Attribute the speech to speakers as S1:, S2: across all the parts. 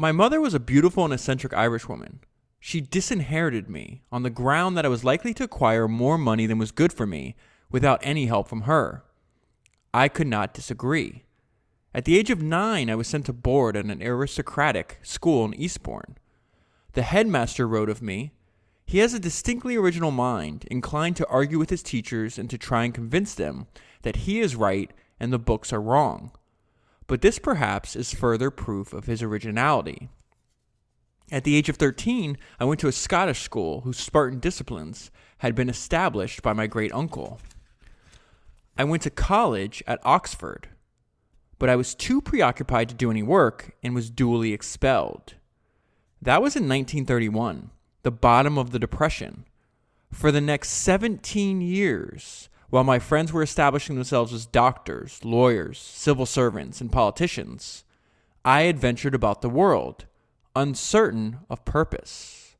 S1: My mother was a beautiful and eccentric Irish woman. She disinherited me on the ground that I was likely to acquire more money than was good for me without any help from her. I could not disagree. At the age of 9, I was sent to board at an aristocratic school in Eastbourne. The headmaster wrote of me, "He has a distinctly original mind, inclined to argue with his teachers and to try and convince them that he is right and the books are wrong. But this perhaps is further proof of his originality." At the age of 13, I went to a Scottish school whose Spartan disciplines had been established by my great-uncle. I went to college at Oxford, but I was too preoccupied to do any work and was duly expelled. That was in 1931, the bottom of the Depression. For the next 17 years, while my friends were establishing themselves as doctors, lawyers, civil servants, and politicians, I adventured about the world, uncertain of purpose.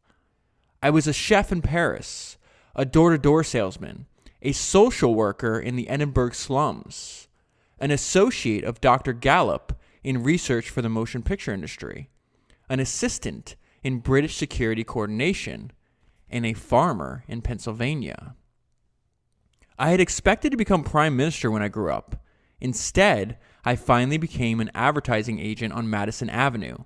S1: I was a chef in Paris, a door-to-door salesman, a social worker in the Edinburgh slums, an associate of Dr. Gallup in research for the motion picture industry, an assistant in British security coordination, and a farmer in Pennsylvania. I had expected to become prime minister when I grew up. Instead, I finally became an advertising agent on Madison Avenue.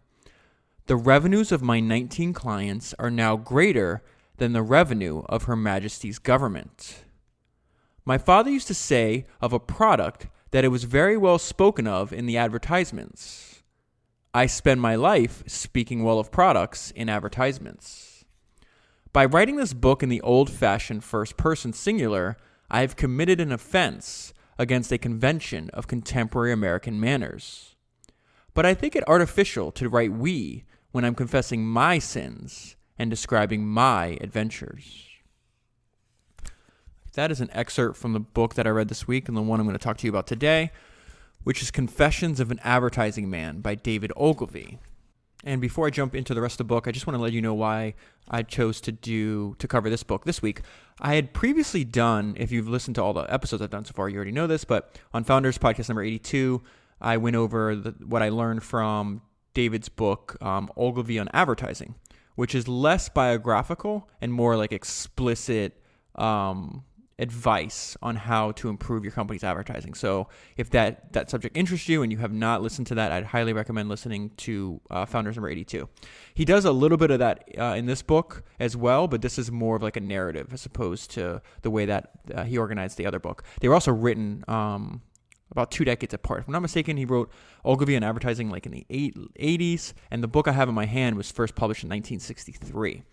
S1: The revenues of my 19 clients are now greater than the revenue of Her Majesty's government. My father used to say of a product that it was very well spoken of in the advertisements. I spend my life speaking well of products in advertisements. By writing this book in the old-fashioned first-person singular, I have committed an offense against a convention of contemporary American manners. But I think it artificial to write "we" when I'm confessing my sins and describing my adventures. That is an excerpt from the book that I read this week and the one I'm going to talk to you about today, which is Confessions of an Advertising Man by David Ogilvy. And before I jump into the rest of the book, I just want to let you know why I chose to cover this book this week. I had previously done, if you've listened to all the episodes I've done so far, you already know this, but on Founders Podcast number 82, I went over what I learned from David's book, Ogilvy on Advertising, which is less biographical and more like explicit advice on how to improve your company's advertising. So if that subject interests you and you have not listened to that, I'd highly recommend listening to Founders number 82. He does a little bit of that in this book as well, but this is more of like a narrative as opposed to the way that he organized the other book. They were also written about 2 decades apart. If I'm not mistaken, he wrote Ogilvy on Advertising like in the 80s, and the book I have in my hand was first published in 1963.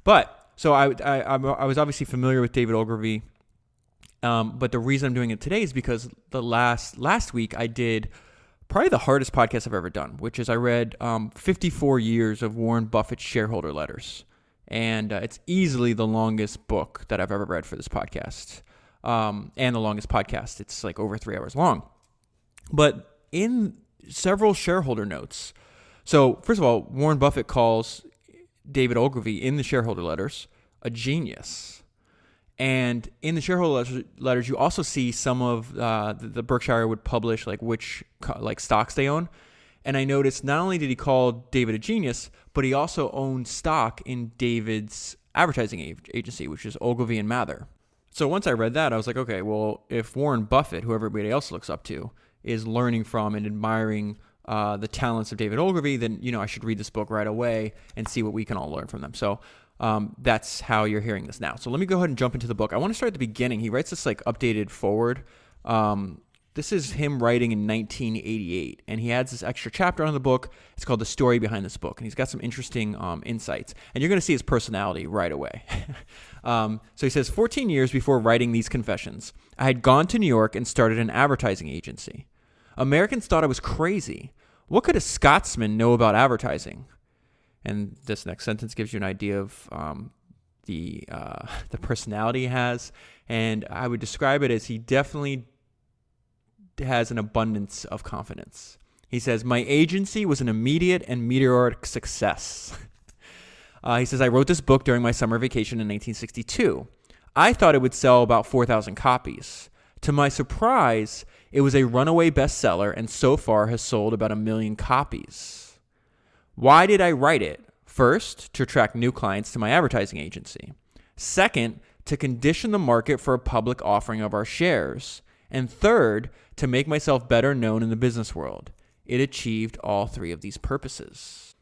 S1: But, so I was obviously familiar with David Ogilvy, but the reason I'm doing it today is because the last week I did probably the hardest podcast I've ever done, which is I read 54 years of Warren Buffett's shareholder letters. And it's easily the longest book that I've ever read for this podcast. And the longest podcast. It's like over 3 hours long. But in several shareholder notes, so first of all, Warren Buffett calls David Ogilvy in the shareholder letters a genius. And in the shareholder letters, you also see some of the Berkshire would publish like which stocks they own. And I noticed not only did he call David a genius, but he also owned stock in David's advertising agency, which is Ogilvy and Mather. So once I read that, I was like, okay, well, if Warren Buffett, who everybody else looks up to, is learning from and admiring the talents of David Ogilvy, then, I should read this book right away and see what we can all learn from them. So that's how you're hearing this now. So let me go ahead and jump into the book. I want to start at the beginning. He writes this like updated forward. This is him writing in 1988, and he adds this extra chapter on the book. It's called The Story Behind This Book, and he's got some interesting insights. And you're going to see his personality right away. So he says, 14 years before writing these confessions, I had gone to New York and started an advertising agency. Americans thought I was crazy. What could a Scotsman know about advertising? And this next sentence gives you an idea of the personality he has. And I would describe it as he definitely has an abundance of confidence. He says, my agency was an immediate and meteoric success. He says, I wrote this book during my summer vacation in 1962. I thought it would sell about 4,000 copies. To my surprise, it was a runaway bestseller and so far has sold about 1 million copies. Why did I write it? First, to attract new clients to my advertising agency. Second, to condition the market for a public offering of our shares. And third, to make myself better known in the business world. It achieved all three of these purposes.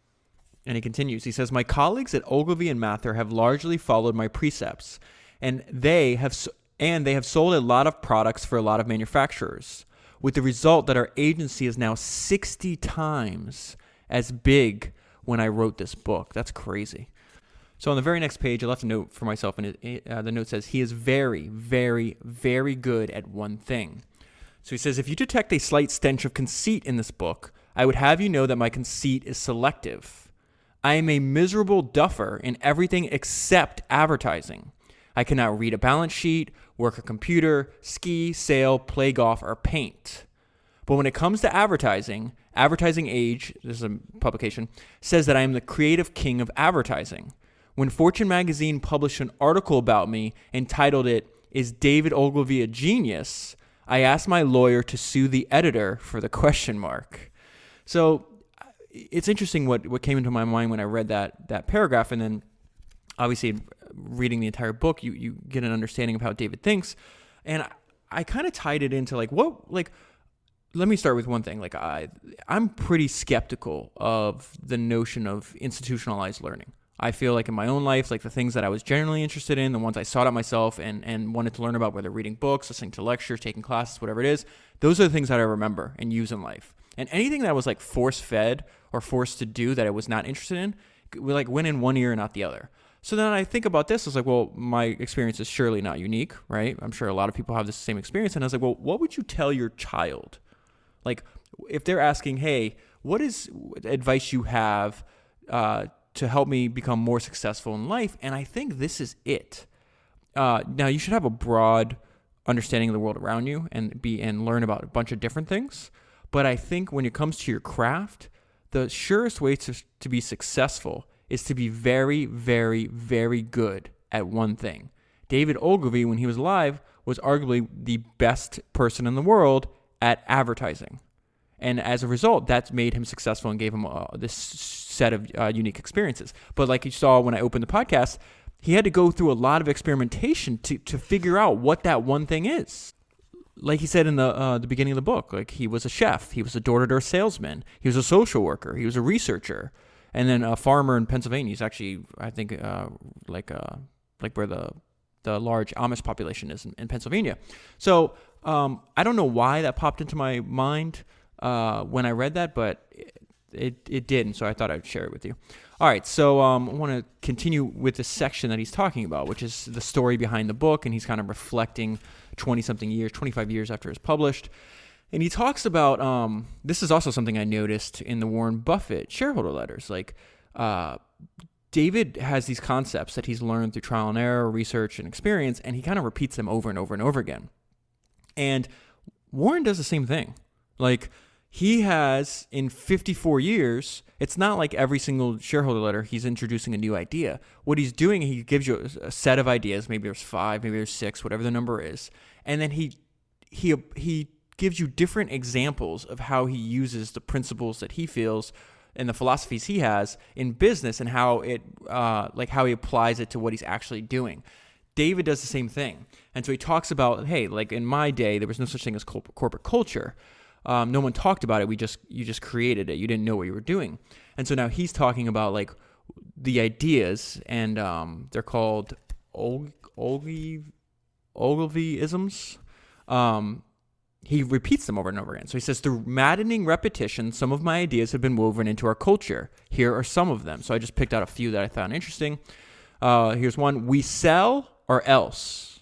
S1: And he continues. He says, my colleagues at Ogilvy and Mather have largely followed my precepts, and they have sold a lot of products for a lot of manufacturers, with the result that our agency is now 60 times as big when I wrote this book. That's crazy. So on the very next page, I left a note for myself, and the note says, he is very, very, very good at one thing. So he says, if you detect a slight stench of conceit in this book, I would have you know that my conceit is selective. I am a miserable duffer in everything except advertising. I cannot read a balance sheet, work a computer, ski, sail, play golf, or paint. But when it comes to advertising, Advertising Age, this is a publication, says that I am the creative king of advertising. When Fortune magazine published an article about me entitled it, Is David Ogilvy a Genius?, I asked my lawyer to sue the editor for the question mark. So it's interesting what came into my mind when I read that paragraph, and then obviously reading the entire book, you get an understanding of how David thinks. And I kind of tied it into let me start with one thing. I'm pretty skeptical of the notion of institutionalized learning. I feel like in my own life, the things that I was generally interested in, the ones I sought out myself and wanted to learn about, whether reading books, listening to lectures, taking classes, whatever it is, those are the things that I remember and use in life. And anything that was force-fed or forced to do that I was not interested in, went in one ear and not the other. So then I think about this, I was well, my experience is surely not unique, right? I'm sure a lot of people have the same experience. And I was well, what would you tell your child? If they're asking, hey, what is advice you have to help me become more successful in life? And I think this is it. Now, you should have a broad understanding of the world around you and learn about a bunch of different things. But I think when it comes to your craft, the surest way to be successful is to be very, very, very good at one thing. David Ogilvy, when he was alive, was arguably the best person in the world at advertising. And as a result, that's made him successful and gave him this set of unique experiences. But like you saw when I opened the podcast, he had to go through a lot of experimentation to figure out what that one thing is. Like he said in the beginning of the book, he was a chef, he was a door-to-door salesman, he was a social worker, he was a researcher, and then a farmer in Pennsylvania. He's actually, I think, where the large Amish population is in Pennsylvania. So I don't know why that popped into my mind when I read that, but it did, and so I thought I'd share it with you. All right, so I want to continue with the section that he's talking about, which is the story behind the book, and he's kind of reflecting 20-something years, 25 years after it's published. And he talks about, this is also something I noticed in the Warren Buffett shareholder letters. David has these concepts that he's learned through trial and error, research, and experience, and he kind of repeats them over and over and over again. And Warren does the same thing. He has, in 54 years, it's not like every single shareholder letter he's introducing a new idea. What he's doing, he gives you a set of ideas. Maybe there's 5, maybe there's 6, whatever the number is. And then he gives you different examples of how he uses the principles that he feels and the philosophies he has in business, and how how he applies it to what he's actually doing. David does the same thing. And so he talks about, hey, in my day, there was no such thing as corporate culture. No one talked about it. You just created it. You didn't know what you were doing. And so now he's talking about the ideas, and they're called Ogilvyisms. He repeats them over and over again. So he says, through maddening repetition, some of my ideas have been woven into our culture. Here are some of them. So I just picked out a few that I found interesting. Here's one. We sell or else.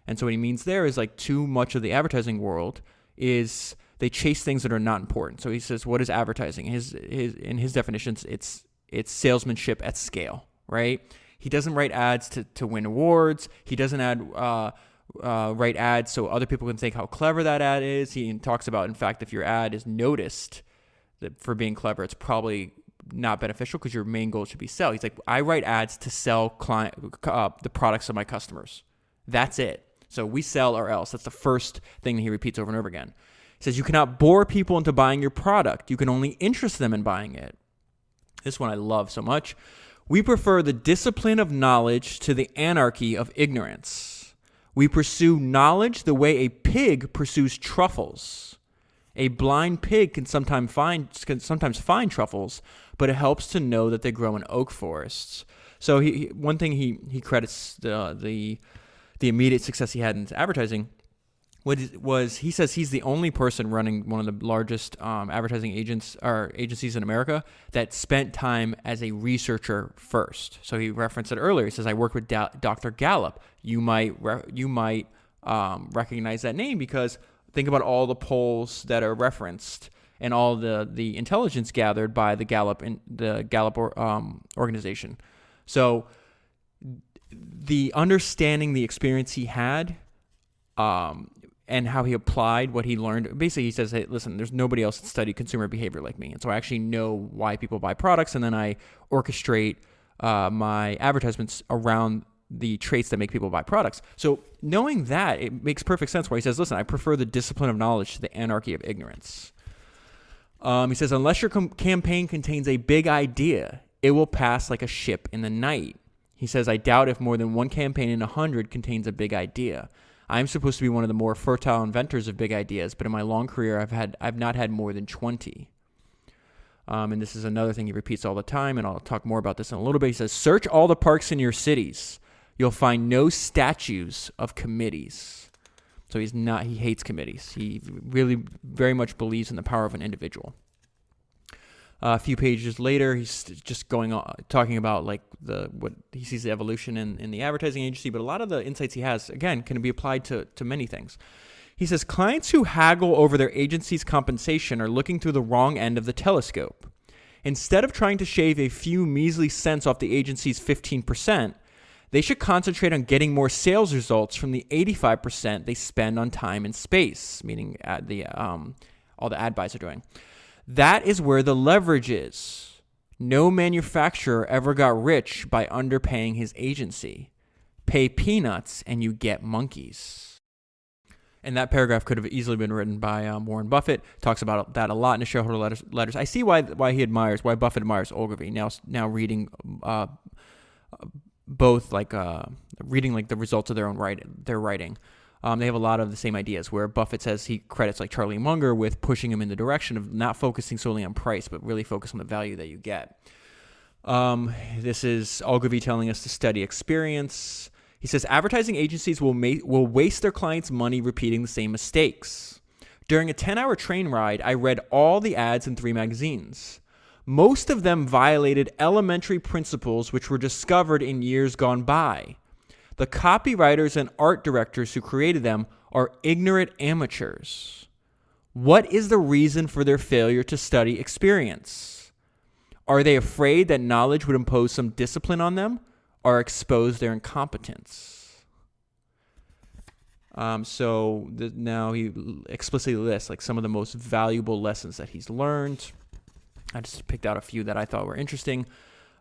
S1: And so what he means there is too much of the advertising world is they chase things that are not important. So he says, what is advertising? In his definitions, it's salesmanship at scale, right? He doesn't write ads to win awards. He doesn't write ads so other people can think how clever that ad is. He talks about, in fact, if your ad is noticed for being clever, it's probably not beneficial because your main goal should be sell. He's like, I write ads to sell the products of my customers. That's it. So we sell or else. That's the first thing that he repeats over and over again. He says, you cannot bore people into buying your product. You can only interest them in buying it. This one I love so much. We prefer the discipline of knowledge to the anarchy of ignorance. We pursue knowledge the way a pig pursues truffles. A blind pig can sometimes find truffles, but it helps to know that they grow in oak forests. So one thing he credits the immediate success he had in advertising was he says he's the only person running one of the largest advertising agencies in America that spent time as a researcher first. So he referenced it earlier. He says, I worked with Dr. Gallup. You might recognize that name because think about all the polls that are referenced and all the intelligence gathered by the Gallup organization. So the understanding the experience he had and how he applied what he learned. Basically, he says, hey, listen, there's nobody else that studied consumer behavior like me. And so I actually know why people buy products, and then I orchestrate my advertisements around the traits that make people buy products. So knowing that, it makes perfect sense why he says, listen, I prefer the discipline of knowledge to the anarchy of ignorance. He says, unless your campaign contains a big idea, it will pass like a ship in the night. He says, I doubt if more than one campaign in 100 contains a big idea. I'm supposed to be one of the more fertile inventors of big ideas, but in my long career, I've not had more than 20. And this is another thing he repeats all the time, and I'll talk more about this in a little bit. He says, search all the parks in your cities. You'll find no statues of committees. So he hates committees. He really very much believes in the power of an individual. A few pages later, he's just going on talking about like what he sees the evolution in the advertising agency, but a lot of the insights he has, again, can be applied to many things. He says, clients who haggle over their agency's compensation are looking through the wrong end of the telescope. Instead of trying to shave a few measly cents off the agency's 15%, they should concentrate on getting more sales results from the 85% they spend on time and space, meaning all the ad buys are doing. That is where the leverage is. No manufacturer ever got rich by underpaying his agency. Pay peanuts and you get monkeys. And that paragraph could have easily been written by Warren Buffett. Talks about that a lot in his shareholder letters. I see why Buffett admires Ogilvy. Now reading both reading like the results of their writing. They have a lot of the same ideas where Buffett says he credits like Charlie Munger with pushing him in the direction of not focusing solely on price, but really focus on the value that you get. This is Ogilvy telling us to study experience. He says advertising agencies will waste their clients' money repeating the same mistakes. During a 10-hour train ride, I read all the ads in 3 magazines. Most of them violated elementary principles which were discovered in years gone by. The copywriters and art directors who created them are ignorant amateurs. What is the reason for their failure to study experience? Are they afraid that knowledge would impose some discipline on them or expose their incompetence? Now he explicitly lists like some of the most valuable lessons that he's learned. I just picked out a few that I thought were interesting.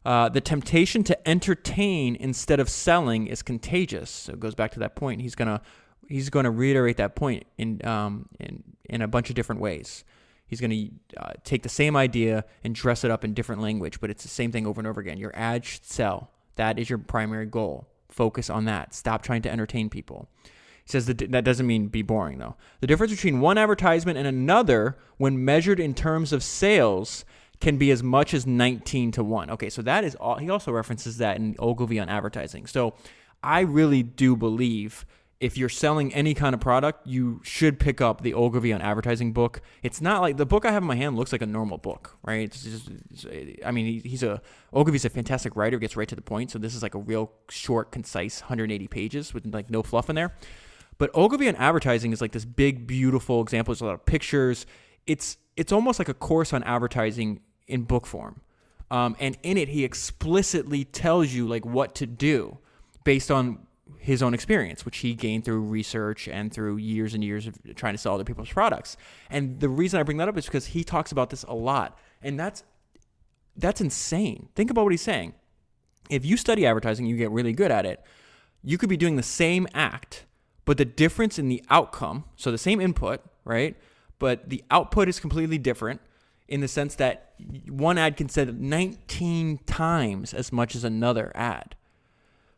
S1: The temptation to entertain instead of selling is contagious. So it goes back to that point. He's gonna reiterate that point in a bunch of different ways. He's gonna take the same idea and dress it up in different language, but it's the same thing over and over again. Your ad should sell. That is your primary goal. Focus on that. Stop trying to entertain people. He says that doesn't mean be boring, though. The difference between one advertisement and another, when measured in terms of sales, can be as much as 19 to 1. Okay, so that is all. He also references that in Ogilvy on advertising. So I really do believe if you're selling any kind of product, you should pick up the Ogilvy on advertising book. It's not like the book I have in my hand looks like a normal book, right? Ogilvy's a fantastic writer, gets right to the point. So this is like a real short, concise 180 pages with like no fluff in there. But Ogilvy on advertising is like this big, beautiful example. There's a lot of pictures. It's almost like a course on advertising in book form. And in it, he explicitly tells you like what to do based on his own experience, which he gained through research and through years and years of trying to sell other people's products. And the reason I bring that up is because he talks about this a lot. And that's insane. Think about what he's saying. If you study advertising, you get really good at it. You could be doing the same act, but the difference in the outcome, so the same input, right? But the output is completely different in the sense that one ad can sell 19 times as much as another ad.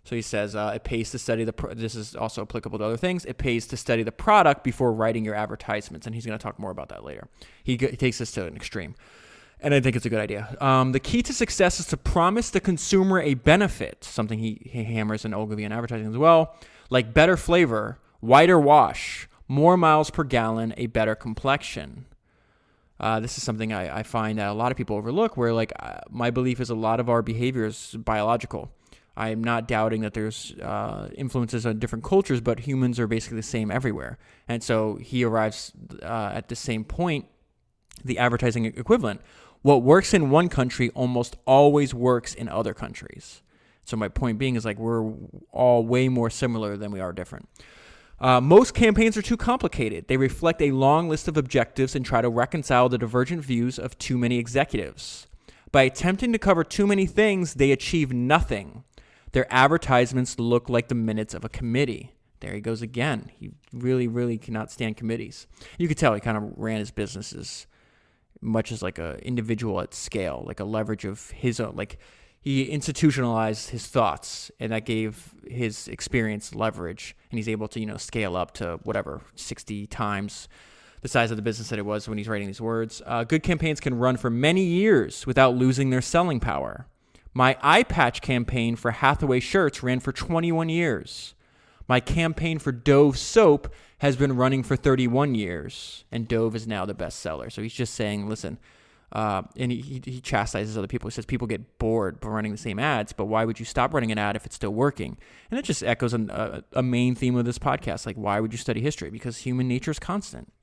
S1: So he says it pays to study this is also applicable to other things. It pays to study the product before writing your advertisements, and he's going to talk more about that later. He takes this to an extreme, and I think it's a good idea. The key to success is to promise the consumer a benefit, something he hammers in Ogilvy and advertising as well, like better flavor, whiter wash, more miles per gallon, a better complexion. This is something I find that a lot of people overlook, where my belief is a lot of our behavior is biological. I'm not doubting that there's influences on different cultures, but humans are basically the same everywhere. And so he arrives at the same point, the advertising equivalent. What works in one country almost always works in other countries. So my point being is we're all way more similar than we are different. Most campaigns are too complicated. They reflect a long list of objectives and try to reconcile the divergent views of too many executives. By attempting to cover too many things, they achieve nothing. Their advertisements look like the minutes of a committee. There he goes again. He really, really cannot stand committees. You could tell he kind of ran his businesses much as like an individual at scale, like a leverage of his own. He institutionalized his thoughts, and that gave his experience leverage, and he's able to, scale up to 60 times the size of the business that it was when he's writing these words. Good campaigns can run for many years without losing their selling power. My eye patch campaign for Hathaway shirts ran for 21 years. My campaign for Dove soap has been running for 31 years, and Dove is now the best seller. So he's just saying, listen, and he chastises other people. He says people get bored by running the same ads, but why would you stop running an ad if it's still working? And it just echoes a main theme of this podcast. Why would you study history? Because human nature is constant.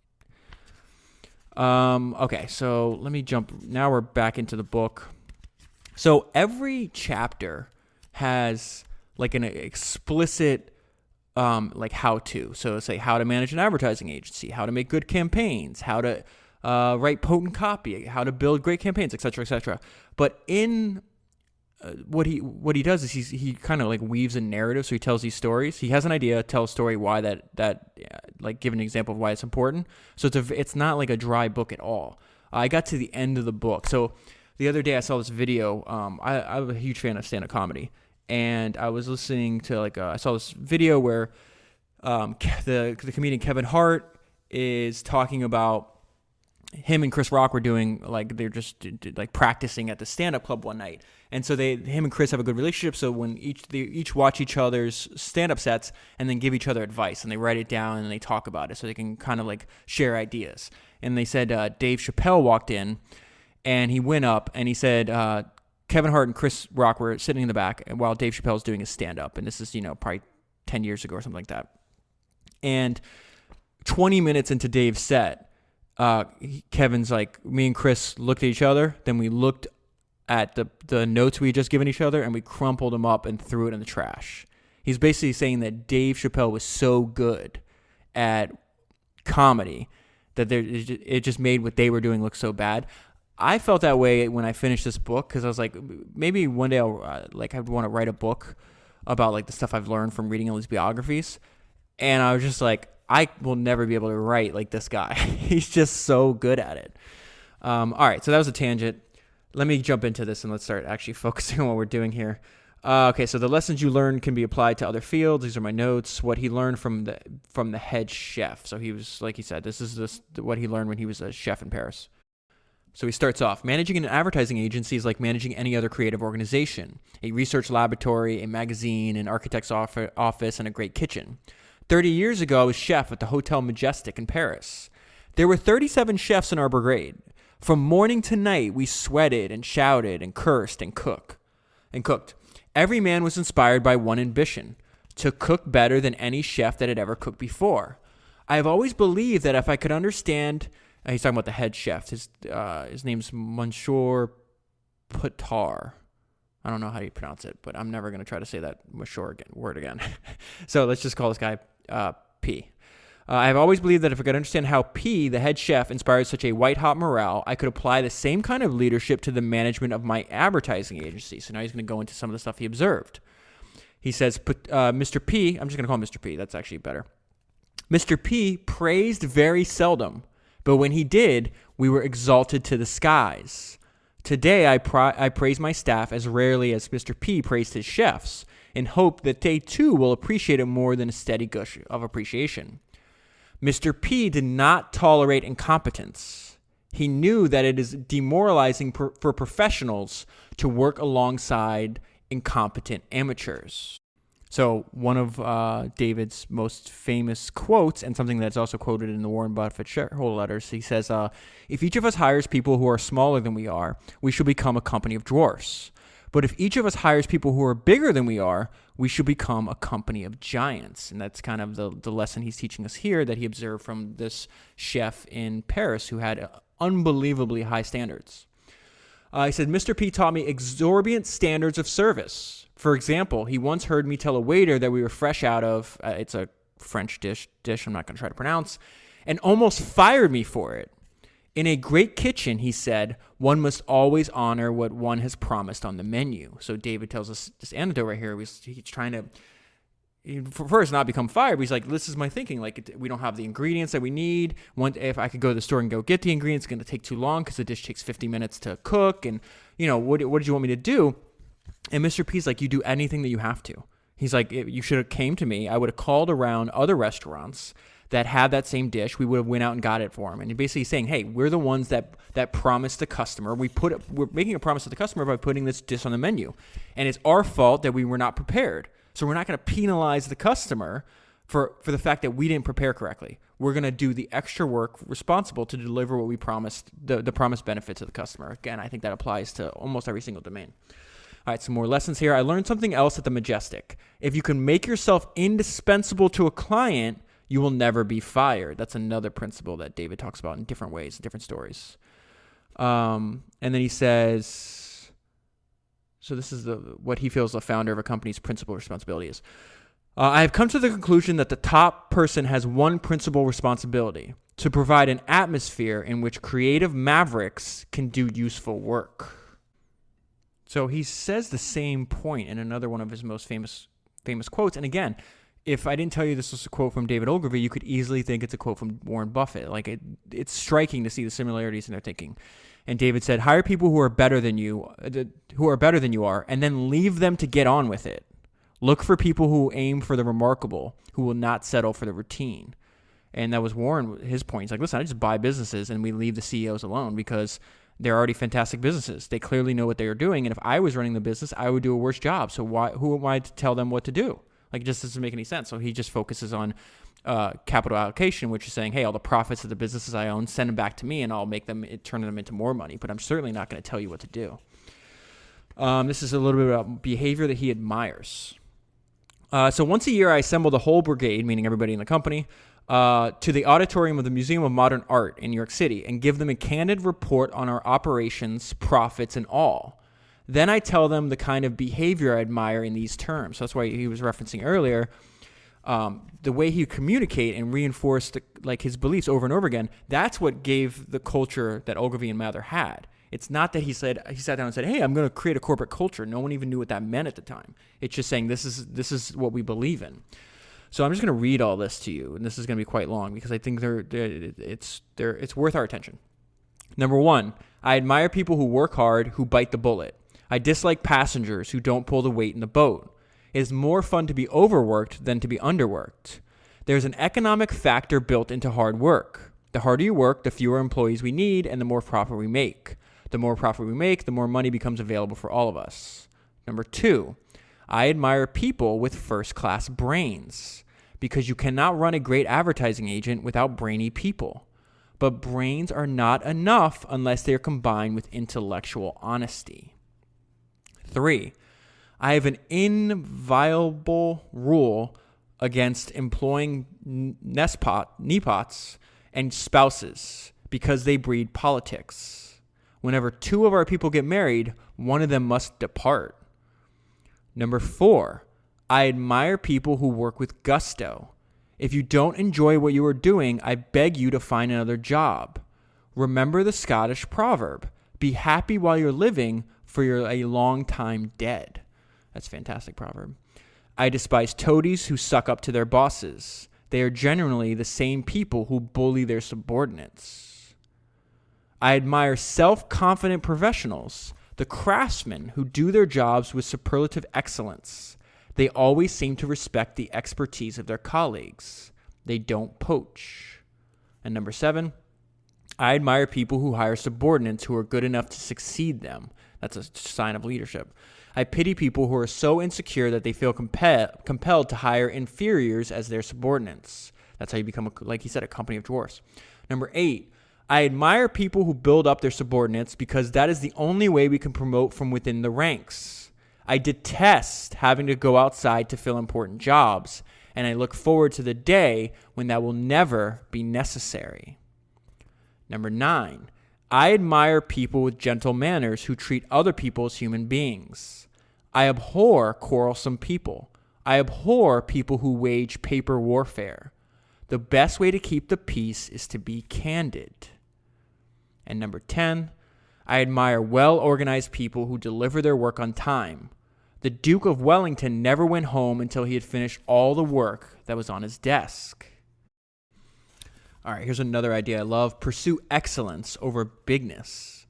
S1: Okay, so let me jump. Now we're back into the book. So every chapter has an explicit how-to. So say how to manage an advertising agency, how to make good campaigns, how to write potent copy, how to build great campaigns, etc., etc. But in what he does is he kind of weaves a narrative. So he tells these stories. He has an idea, tell a story why that give an example of why it's important. So it's not like a dry book at all. I got to the end of the book. So the other day I saw this video. I'm a huge fan of stand-up comedy, and I was listening to I saw this video where the comedian Kevin Hart is talking about him and Chris Rock were doing they're just practicing at the stand-up club one night, and so him and Chris have a good relationship. So when they each watch each other's stand-up sets and then give each other advice, and they write it down and they talk about it so they can kind of share ideas. And they said Dave Chappelle walked in. And he went up and he said, Kevin Hart and Chris Rock were sitting in the back while Dave Chappelle was doing his stand-up. And this is, probably 10 years ago or something like that. And 20 minutes into Dave's set, Kevin's me and Chris looked at each other. Then we looked at the notes we had just given each other, and we crumpled them up and threw it in the trash. He's basically saying that Dave Chappelle was so good at comedy that it just made what they were doing look so bad. I felt that way when I finished this book, because I was maybe one day I'll I'd want to write a book about the stuff I've learned from reading all these biographies. And I was just I will never be able to write like this guy. He's just so good at it. All right, so that was a tangent. Let me jump into this and let's start actually focusing on what we're doing here. Okay, so the lessons you learn can be applied to other fields. These are my notes. What he learned from the head chef. So he was, like he said, this is what he learned when he was a chef in Paris. So he starts off, managing an advertising agency is like managing any other creative organization, a research laboratory, a magazine, an architect's office, and a great kitchen. 30 years ago, I was chef at the Hotel Majestic in Paris. There were 37 chefs in our brigade. From morning to night, we sweated and shouted and cursed and cooked. Every man was inspired by one ambition, to cook better than any chef that had ever cooked before. I have always believed that if I could understand... he's talking about the head chef. His name's Monsieur Potar. I don't know how you pronounce it, but I'm never going to try to say that word again. So let's just call this guy P. I have always believed that if I could understand how P, the head chef, inspired such a white-hot morale, I could apply the same kind of leadership to the management of my advertising agency. So now he's going to go into some of the stuff he observed. He says, Mr. P, I'm just going to call him Mr. P. That's actually better. Mr. P praised very seldom, But when he did, we were exalted to the skies. Today, I praise my staff as rarely as Mr. P praised his chefs, in hope that they too will appreciate it more than a steady gush of appreciation. Mr. P did not tolerate incompetence. He knew that it is demoralizing for professionals to work alongside incompetent amateurs. So one of David's most famous quotes, and something that's also quoted in the Warren Buffett shareholder letters, he says, if each of us hires people who are smaller than we are, we shall become a company of dwarfs. But if each of us hires people who are bigger than we are, we should become a company of giants. And that's kind of the lesson he's teaching us here that he observed from this chef in Paris who had unbelievably high standards. He said, Mr. P taught me exorbitant standards of service. For example, he once heard me tell a waiter that we were fresh out of, it's a French dish I'm not going to try to pronounce, and almost fired me for it. In a great kitchen, he said, one must always honor what one has promised on the menu. So David tells us this anecdote right here. He's trying to, first, not become fired, but he's like, this is my thinking. Like, we don't have the ingredients that we need. If I could go to the store and go get the ingredients, it's going to take too long because the dish takes 50 minutes to cook. And, what did you want me to do? And Mr. P's like, you do anything that you have to. He's like, you should have came to me. I would have called around other restaurants that had that same dish. We would have went out and got it for him. And you're basically saying, hey, we're the ones that promised the customer. We're making a promise to the customer by putting this dish on the menu. And it's our fault that we were not prepared. So we're not going to penalize the customer for the fact that we didn't prepare correctly. We're going to do the extra work responsible to deliver what we promised, the promised benefit to the customer. Again, I think that applies to almost every single domain. All right, some more lessons here. I learned something else at the Majestic. If you can make yourself indispensable to a client, you will never be fired. That's another principle that David talks about in different ways, different stories. And then he says, so this is what he feels the founder of a company's principal responsibility is. I have come to the conclusion that the top person has one principal responsibility: to provide an atmosphere in which creative mavericks can do useful work. So he says the same point in another one of his most famous quotes. And again, if I didn't tell you this was a quote from David Ogilvy, you could easily think it's a quote from Warren Buffett. Like it's striking to see the similarities in their thinking. And David said, hire people who are better than you are, and then leave them to get on with it. Look for people who aim for the remarkable, who will not settle for the routine. And that was Warren, his point. He's like, listen, I just buy businesses and we leave the CEOs alone because they're already fantastic businesses. They clearly know what they are doing. And if I was running the business, I would do a worse job. So who am I to tell them what to do? Like, it just doesn't make any sense. So he just focuses on capital allocation, which is saying, hey, all the profits of the businesses I own, send them back to me and I'll turn them into more money. But I'm certainly not going to tell you what to do. This is a little bit about behavior that he admires. So once a year, I assemble the whole brigade, meaning everybody in the company, to the auditorium of the Museum of Modern Art in New York City and give them a candid report on our operations, profits, and all. Then I tell them the kind of behavior I admire in these terms. So that's why he was referencing earlier, the way he communicate and reinforced his beliefs over and over again. That's what gave the culture that Ogilvy and Mather had. It's not that he sat down and said, hey, I'm going to create a corporate culture. No one even knew what that meant at the time. It's just saying this is what we believe in. So I'm just going to read all this to you, and this is going to be quite long because I think it's worth our attention. Number one, I admire people who work hard, who bite the bullet. I dislike passengers who don't pull the weight in the boat. It is more fun to be overworked than to be underworked. There's an economic factor built into hard work. The harder you work, the fewer employees we need, and the more profit we make. The more profit we make, the more money becomes available for all of us. Number two, I admire people with first-class brains because you cannot run a great advertising agent without brainy people. But brains are not enough unless they are combined with intellectual honesty. 3, I have an inviolable rule against employing nepots and spouses because they breed politics. Whenever 2 of our people get married, one of them must depart. Number 4, I admire people who work with gusto. If you don't enjoy what you are doing, I beg you to find another job. Remember the Scottish proverb, be happy while you're living, for you're a long time dead. That's a fantastic proverb. I despise toadies who suck up to their bosses. They are generally the same people who bully their subordinates. I admire self-confident professionals, the craftsmen who do their jobs with superlative excellence. They always seem to respect the expertise of their colleagues. They don't poach. And number 7, I admire people who hire subordinates who are good enough to succeed them. That's a sign of leadership. I pity people who are so insecure that they feel compelled to hire inferiors as their subordinates. That's how you become, like he said, a company of dwarfs. Number 8, I admire people who build up their subordinates because that is the only way we can promote from within the ranks. I detest having to go outside to fill important jobs, and I look forward to the day when that will never be necessary. Number 9, I admire people with gentle manners who treat other people as human beings. I abhor quarrelsome people. I abhor people who wage paper warfare. The best way to keep the peace is to be candid. And number 10, I admire well-organized people who deliver their work on time. The Duke of Wellington never went home until he had finished all the work that was on his desk. All right, here's another idea I love. Pursue excellence over bigness.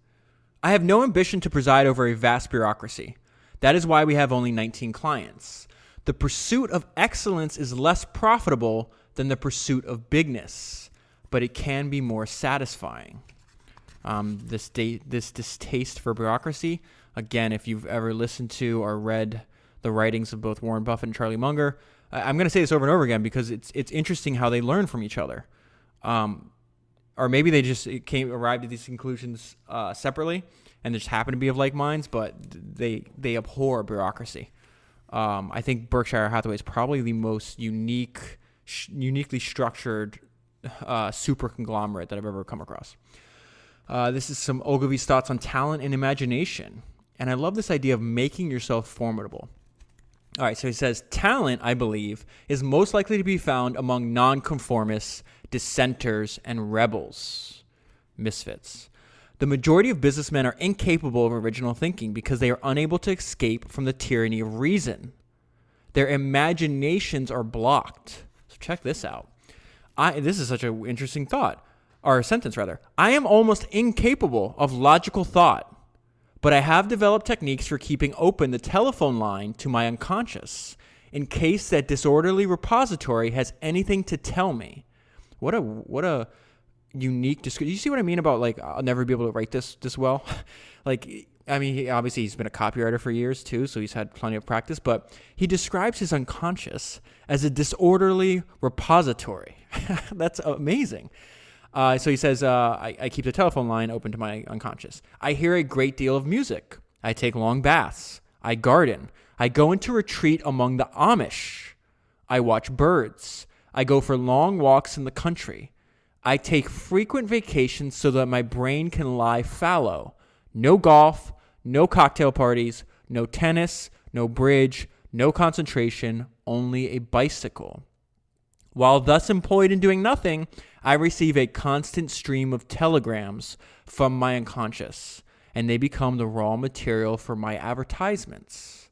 S1: I have no ambition to preside over a vast bureaucracy. That is why we have only 19 clients. The pursuit of excellence is less profitable than the pursuit of bigness, but it can be more satisfying. This distaste for bureaucracy, again, if you've ever listened to or read the writings of both Warren Buffett and Charlie Munger, I'm going to say this over and over again because it's interesting how they learn from each other. Or maybe they just arrived at these conclusions separately and just happen to be of like minds, but they abhor bureaucracy. I think Berkshire Hathaway is probably the most uniquely structured super conglomerate that I've ever come across. This is some Ogilvy's thoughts on talent and imagination. And I love this idea of making yourself formidable. All right, so he says, talent, I believe, is most likely to be found among nonconformists, dissenters, and rebels, misfits. The majority of businessmen are incapable of original thinking because they are unable to escape from the tyranny of reason. Their imaginations are blocked. So check this out. This is such an interesting thought. Or sentence rather. I am almost incapable of logical thought, but I have developed techniques for keeping open the telephone line to my unconscious in case that disorderly repository has anything to tell me. What a unique description. You see what I mean about like I'll never be able to write this well? Like, I mean, obviously he's been a copywriter for years too, so he's had plenty of practice, but he describes his unconscious as a disorderly repository. That's amazing. So he says, I keep the telephone line open to my unconscious. I hear a great deal of music. I take long baths. I garden. I go into retreat among the Amish. I watch birds. I go for long walks in the country. I take frequent vacations so that my brain can lie fallow. No golf, no cocktail parties, no tennis, no bridge, no concentration, only a bicycle. While thus employed in doing nothing, I receive a constant stream of telegrams from my unconscious, and they become the raw material for my advertisements.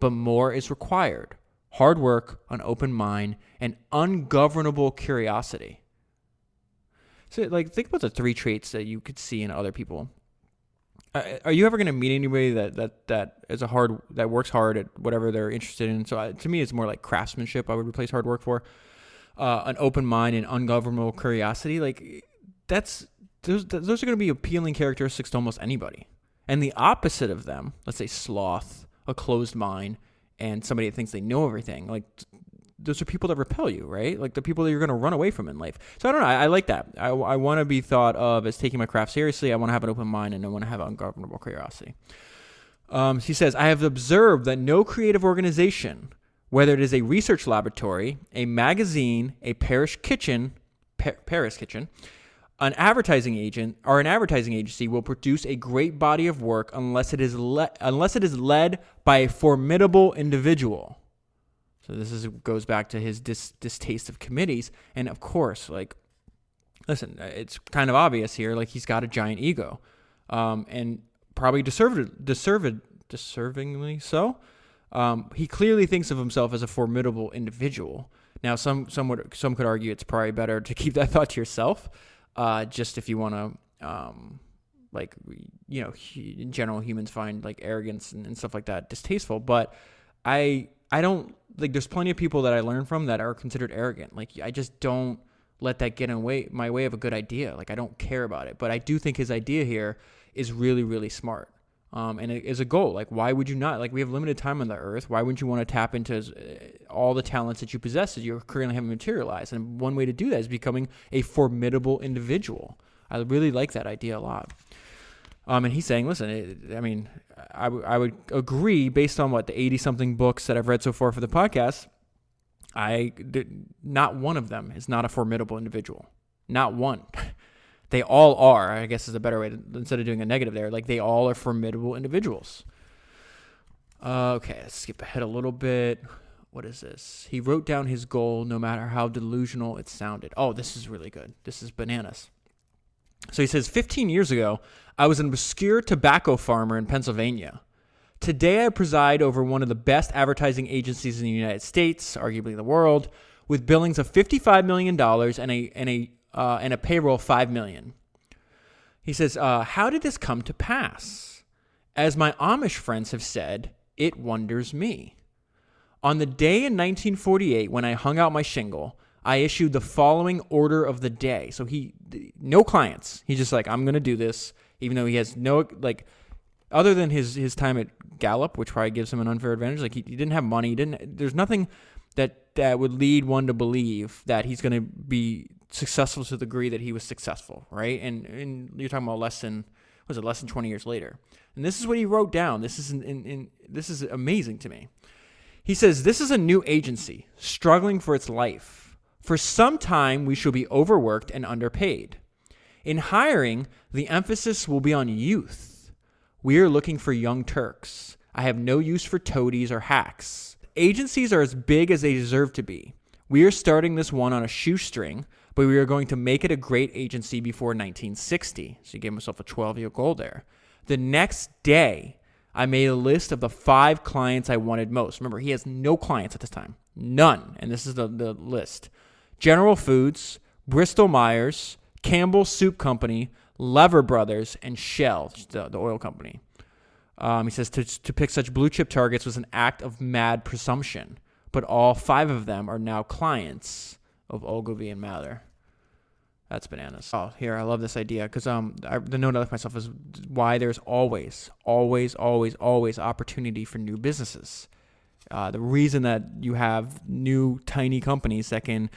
S1: But more is required. Hard work, an open mind, and ungovernable curiosity. So, like, think about the 3 traits that you could see in other people. Are you ever going to meet anybody that works hard at whatever they're interested in? So, to me, it's more like craftsmanship. I would replace hard work for. An open mind and ungovernable curiosity, like those are going to be appealing characteristics to almost anybody. And the opposite of them, let's say sloth, a closed mind, and somebody that thinks they know everything, like those are people that repel you, right? Like the people that you're going to run away from in life. So I don't know. I like that. I want to be thought of as taking my craft seriously. I want to have an open mind, and I want to have ungovernable curiosity. He says, I have observed that no creative organization, whether it is a research laboratory, a magazine, a Paris kitchen, an advertising agent, or an advertising agency will produce a great body of work unless it is led by a formidable individual. So this goes back to his distaste of committees, and of course, like, listen, it's kind of obvious here. Like he's got a giant ego, and probably deservingly so. He clearly thinks of himself as a formidable individual. Now, some could argue it's probably better to keep that thought to yourself, just if you want to like, in general, humans find like arrogance and stuff like that distasteful. But I don't like. There's plenty of people that I learn from that are considered arrogant. Like, I just don't let that get in my way of a good idea. Like, I don't care about it. But I do think his idea here is really, really smart. And it is a goal. Like, why would you not? Like, we have limited time on the earth. Why wouldn't you want to tap into all the talents that you possess that you currently haven't materialized? And one way to do that is becoming a formidable individual. I really like that idea a lot. And he's saying, listen, I would agree based on the 80-something books that I've read so far for the podcast. Not one of them is not a formidable individual. Not one. They all are, I guess is a better way to, instead of doing a negative there. Like, they all are formidable individuals. Okay, let's skip ahead a little bit. What is this? He wrote down his goal no matter how delusional it sounded. Oh, this is really good. This is bananas. So he says, 15 years ago, I was an obscure tobacco farmer in Pennsylvania. Today, I preside over one of the best advertising agencies in the United States, arguably the world, with billings of $55 million and a payroll of $5 million. He says, how did this come to pass? As my Amish friends have said, it wonders me. On the day in 1948 when I hung out my shingle, I issued the following order of the day. So no clients. He's just like, I'm going to do this, even though he has no, like, other than his time at Gallup, which probably gives him an unfair advantage. Like, he didn't have money. There's nothing that would lead one to believe that he's going to be successful to the degree that he was successful, right? And you're talking about less than 20 years later. And this is what he wrote down. This is amazing to me. He says, this is a new agency struggling for its life. For some time, we shall be overworked and underpaid. In hiring, the emphasis will be on youth. We are looking for young Turks. I have no use for toadies or hacks. Agencies are as big as they deserve to be. We are starting this one on a shoestring, but we are going to make it a great agency before 1960. So he gave himself a 12-year goal there. The next day, I made a list of the 5 clients I wanted most. Remember, he has no clients at this time. None. And this is the list. General Foods, Bristol-Myers, Campbell Soup Company, Lever Brothers, and Shell, the oil company. He says to pick such blue chip targets was an act of mad presumption, but all 5 of them are now clients of Ogilvy and Mather. That's bananas. Oh, here, I love this idea because the note I left myself is why there's always opportunity for new businesses. The reason that you have new tiny companies that can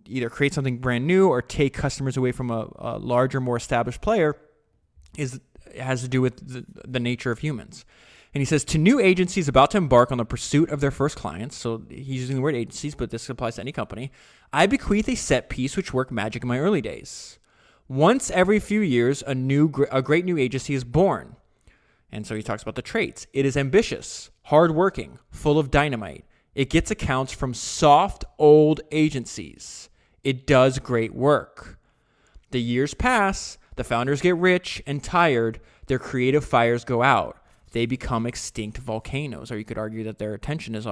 S1: either create something brand new or take customers away from a larger, more established player has to do with the nature of humans. And he says, to new agencies about to embark on the pursuit of their first clients, so he's using the word agencies, but this applies to any company, I bequeath a set piece which worked magic in my early days. Once every few years, a great new agency is born. And so he talks about the traits. It is ambitious, hardworking, full of dynamite. It gets accounts from soft, old agencies. It does great work. The years pass, the founders get rich and tired, their creative fires go out. They become extinct volcanoes, or you could argue that their attention is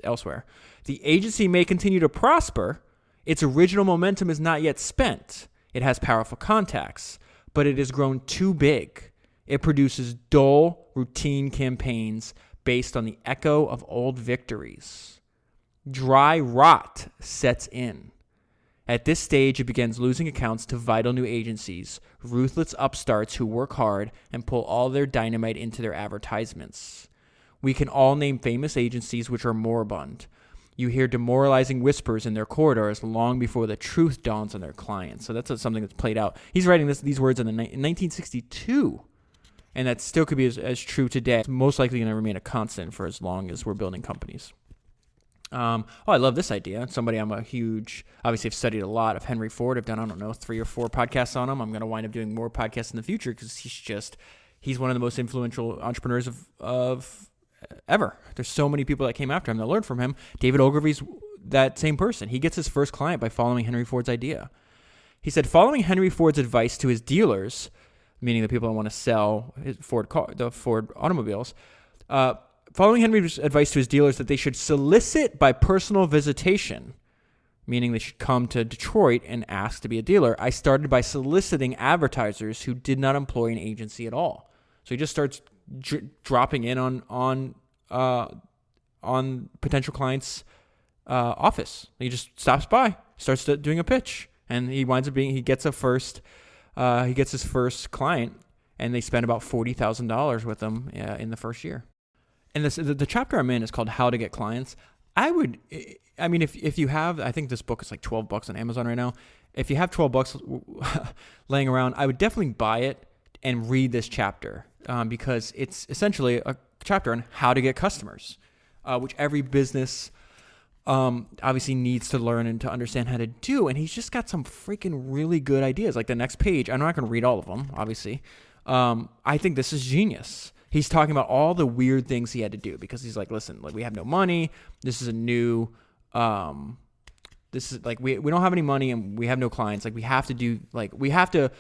S1: elsewhere. The agency may continue to prosper. Its original momentum is not yet spent. It has powerful contacts, but it has grown too big. It produces dull, routine campaigns based on the echo of old victories. Dry rot sets in. At this stage, it begins losing accounts to vital new agencies, ruthless upstarts who work hard and pull all their dynamite into their advertisements. We can all name famous agencies which are moribund. You hear demoralizing whispers in their corridors long before the truth dawns on their clients. So that's something that's played out. He's writing these words in 1962, and that still could be as true today. It's most likely going to remain a constant for as long as we're building companies. I love this idea. Somebody obviously I've studied a lot of Henry Ford. I've done, 3 or 4 podcasts on him. I'm going to wind up doing more podcasts in the future because he's one of the most influential entrepreneurs of ever. There's so many people that came after him that learned from him. David Ogilvy's that same person. He gets his first client by following Henry Ford's idea. He said, following Henry Ford's advice to his dealers, meaning the people that want to sell the Ford automobiles, following Henry's advice to his dealers that they should solicit by personal visitation. meaning they should come to Detroit and ask to be a dealer. I started by soliciting advertisers who did not employ an agency at all. So he just starts dropping in on potential clients' office. He just stops by, starts doing a pitch, and he winds up he gets his first client, and they spend about $40,000 with him in the first year. And the chapter I'm in is called How to Get Clients. If you have, I think this book is like $12 on Amazon right now. If you have $12 laying around, I would definitely buy it and read this chapter because it's essentially a chapter on how to get customers, which every business obviously needs to learn and to understand how to do. And he's just got some freaking really good ideas. Like the next page, I'm not going to read all of them, obviously. I think this is genius. He's talking about all the weird things he had to do because he's like, listen, like we have no money. This is a new, this is like, we don't have any money and we have no clients. Like we have to do, like, we have to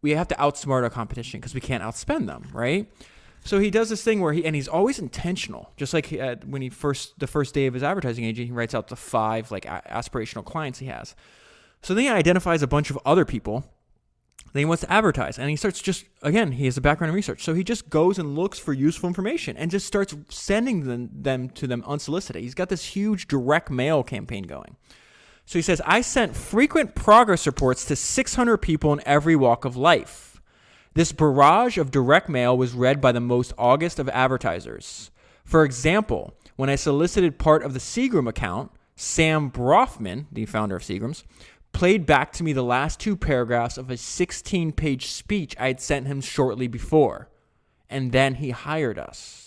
S1: outsmart our competition because we can't outspend them. Right. So he does this thing where he's always intentional. Just like when the first day of his advertising agent, he writes out the 5 like aspirational clients he has. So then he identifies a bunch of other people that he wants to advertise. And he starts he has a background in research. So he just goes and looks for useful information and just starts sending them to them unsolicited. He's got this huge direct mail campaign going. So he says, I sent frequent progress reports to 600 people in every walk of life. This barrage of direct mail was read by the most august of advertisers. For example, when I solicited part of the Seagram account, Sam Brofman, the founder of Seagrams, played back to me the last 2 paragraphs of a 16-page speech I had sent him shortly before. And then he hired us.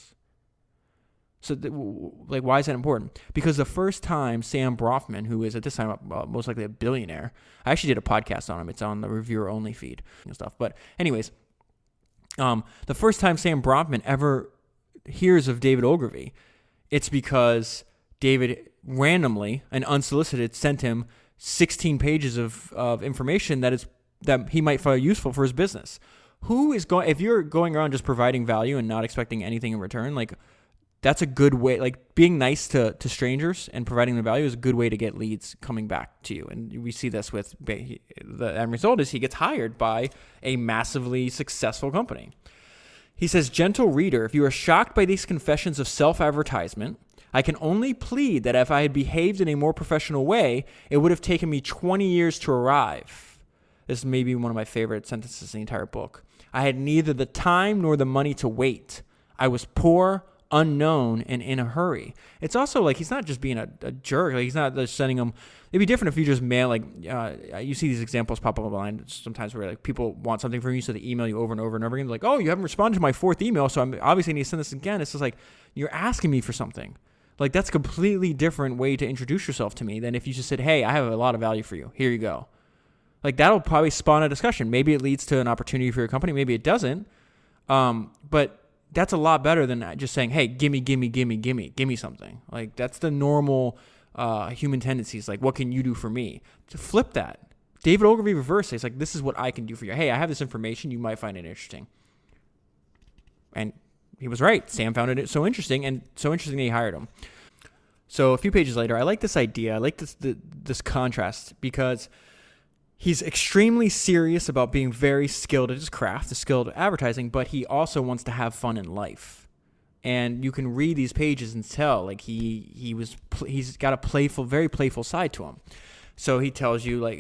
S1: So, why is that important? Because the first time Sam Brofman, who is at this time most likely a billionaire, I actually did a podcast on him. It's on the reviewer only feed and stuff. But anyways, the first time Sam Brofman ever hears of David Ogilvy, it's because David randomly and unsolicited sent him 16 pages of information that he might find useful for his business. If you're going around just providing value and not expecting anything in return, like that's a good way, like being nice to strangers and providing them value is a good way to get leads coming back to you. And we see this with the end result is he gets hired by a massively successful company. He says, gentle reader, if you are shocked by these confessions of self-advertisement, I can only plead that if I had behaved in a more professional way, it would have taken me 20 years to arrive. This may be one of my favorite sentences in the entire book. I had neither the time nor the money to wait. I was poor, unknown, and in a hurry. It's also like he's not just being a jerk. Like he's not just sending them. It'd be different if you just mail, like you see these examples pop up online sometimes where like people want something from you, so they email you over and over and over again. Like, oh, you haven't responded to my 4th email, so I'm obviously need to send this again. It's just like you're asking me for something. Like that's a completely different way to introduce yourself to me than if you just said, hey, I have a lot of value for you. Here you go. Like that'll probably spawn a discussion. Maybe it leads to an opportunity for your company. Maybe it doesn't. But that's a lot better than just saying, hey, give me something. Like that's the normal human tendencies. Like, what can you do for me? To flip that. David Ogilvy reversed it. It's like, this is what I can do for you. Hey, I have this information. You might find it interesting. And he was right. Sam found it so interesting, and so interesting that he hired him. So a few pages later, I like this idea. I like this contrast because he's extremely serious about being very skilled at his craft, skilled at advertising, but he also wants to have fun in life. And you can read these pages and tell like he's got a very playful side to him. So he tells you like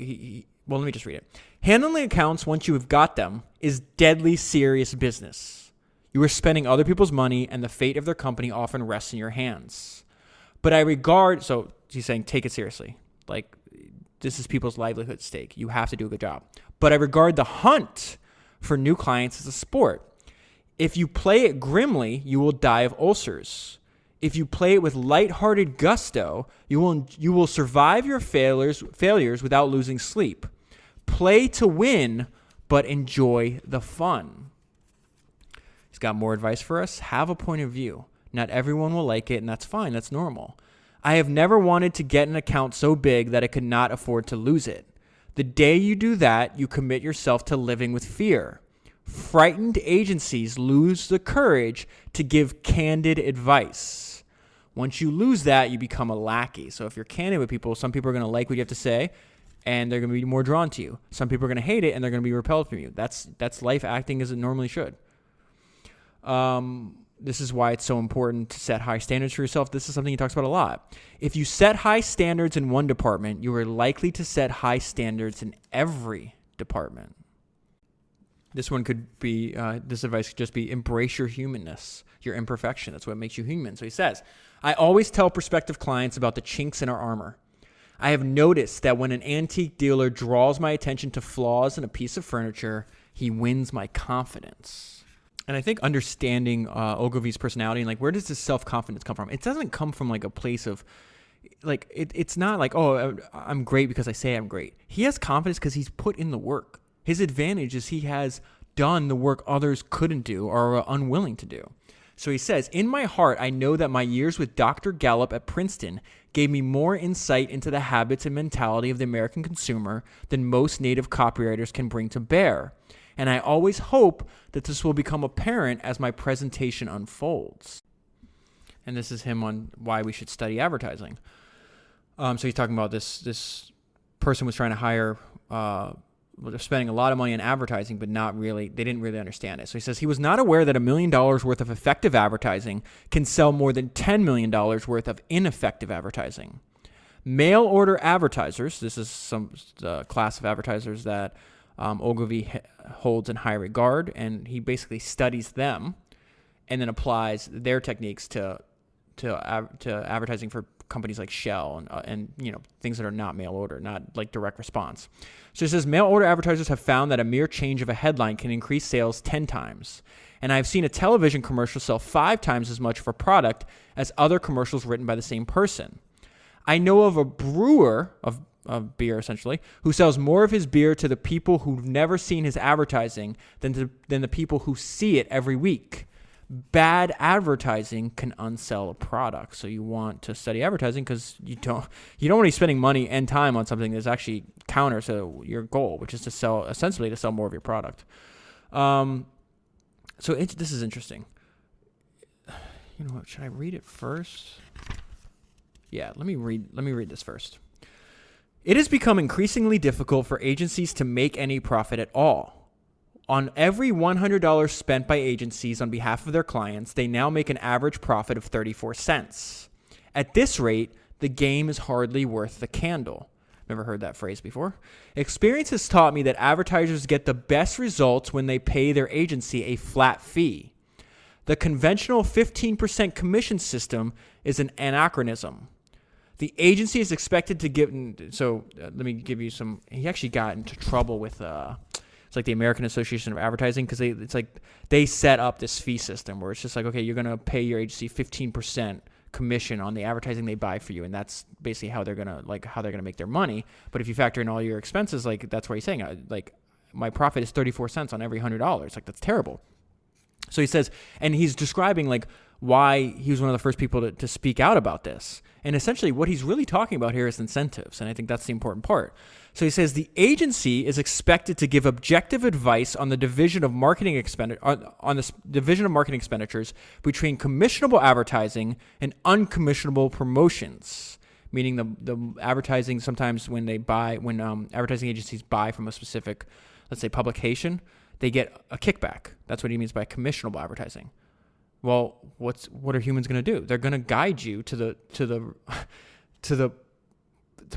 S1: let me just read it. Handling accounts once you have got them is deadly serious business. You are spending other people's money, and the fate of their company often rests in your hands. But so he's saying, take it seriously. Like, this is people's livelihood at stake. You have to do a good job. But I regard the hunt for new clients as a sport. If you play it grimly, you will die of ulcers. If you play it with lighthearted gusto, you will survive your failures without losing sleep. Play to win, but enjoy the fun. He's got more advice for us. Have a point of view. Not everyone will like it, and that's fine. That's normal. I have never wanted to get an account so big that I could not afford to lose it. The day you do that, you commit yourself to living with fear. Frightened agencies lose the courage to give candid advice. Once you lose that, you become a lackey. So if you're candid with people, some people are going to like what you have to say, and they're going to be more drawn to you. Some people are going to hate it, and they're going to be repelled from you. That's life acting as it normally should. This is why it's so important to set high standards for yourself. This is something he talks about a lot. If you set high standards in one department, you are likely to set high standards in every department. This one could be, this advice could just be embrace your humanness, your imperfection. That's what makes you human. So he says, I always tell prospective clients about the chinks in our armor. I have noticed that when an antique dealer draws my attention to flaws in a piece of furniture, he wins my confidence. And I think understanding Ogilvy's personality and like where does this self-confidence come from? It doesn't come from like a place of like it's not like, oh, I'm great because I say I'm great. He has confidence because he's put in the work. His advantage is he has done the work others couldn't do or are unwilling to do. So he says, in my heart, I know that my years with Dr. Gallup at Princeton gave me more insight into the habits and mentality of the American consumer than most native copywriters can bring to bear. And I always hope that this will become apparent as my presentation unfolds. And this is him on why we should study advertising. So he's talking about this person was trying to hire, they're spending a lot of money on advertising, but they didn't really understand it. So he says he was not aware that $1 million worth of effective advertising can sell more than $10 million worth of ineffective advertising. Mail order advertisers, this is some class of advertisers that Ogilvy holds in high regard, and he basically studies them and then applies their techniques to advertising for companies like Shell and things that are not mail order, not like direct response. So it says mail order advertisers have found that a mere change of a headline can increase sales 10 times. And I've seen a television commercial sell 5 times as much for a product as other commercials written by the same person. I know of a brewer of beer, essentially, who sells more of his beer to the people who've never seen his advertising than the people who see it every week. Bad advertising can unsell a product. So you want to study advertising because you don't want to be spending money and time on something that's actually counter to your goal, which is to sell more of your product. So this is interesting. You know what? Should I read it first? Yeah, let me read this first. It has become increasingly difficult for agencies to make any profit at all. On every $100 spent by agencies on behalf of their clients, they now make an average profit of 34 cents. At this rate, the game is hardly worth the candle. Never heard that phrase before. Experience has taught me that advertisers get the best results when they pay their agency a flat fee. The conventional 15% commission system is an anachronism. The agency is expected to give... So let me give you some... He actually got into trouble with... It's like the American Association of Advertising because they set up this fee system where it's just like, okay, you're going to pay your agency 15% commission on the advertising they buy for you, and that's basically how they're going to make their money. But if you factor in all your expenses, like that's what he's saying. Like my profit is 34 cents on every $100. Like that's terrible. So he says, and he's describing like why he was one of the first people to speak out about this. And essentially what he's really talking about here is incentives. And I think that's the important part. So he says the agency is expected to give objective advice on the division of marketing expenditures between commissionable advertising and uncommissionable promotions. Meaning the advertising sometimes when advertising agencies buy from a specific, let's say, publication, they get a kickback. That's what he means by commissionable advertising. Well, what are humans going to do? They're going to guide you to the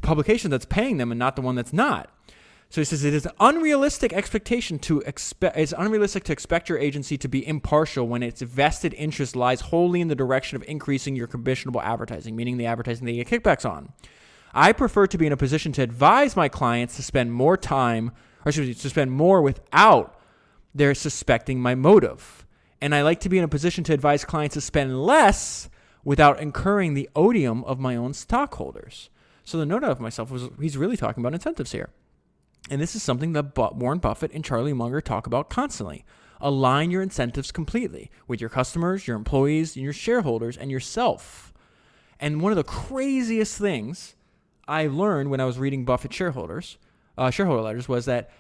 S1: publication that's paying them and not the one that's not. So he says it is unrealistic to expect your agency to be impartial when its vested interest lies wholly in the direction of increasing your commissionable advertising, meaning the advertising they get kickbacks on. I prefer to be in a position to advise my clients to spend more without their suspecting my motive. And I like to be in a position to advise clients to spend less without incurring the odium of my own stockholders. So the note of myself was he's really talking about incentives here. And this is something that Warren Buffett and Charlie Munger talk about constantly. Align your incentives completely with your customers, your employees, your shareholders, and yourself. And one of the craziest things I learned when I was reading Buffett shareholder letters was that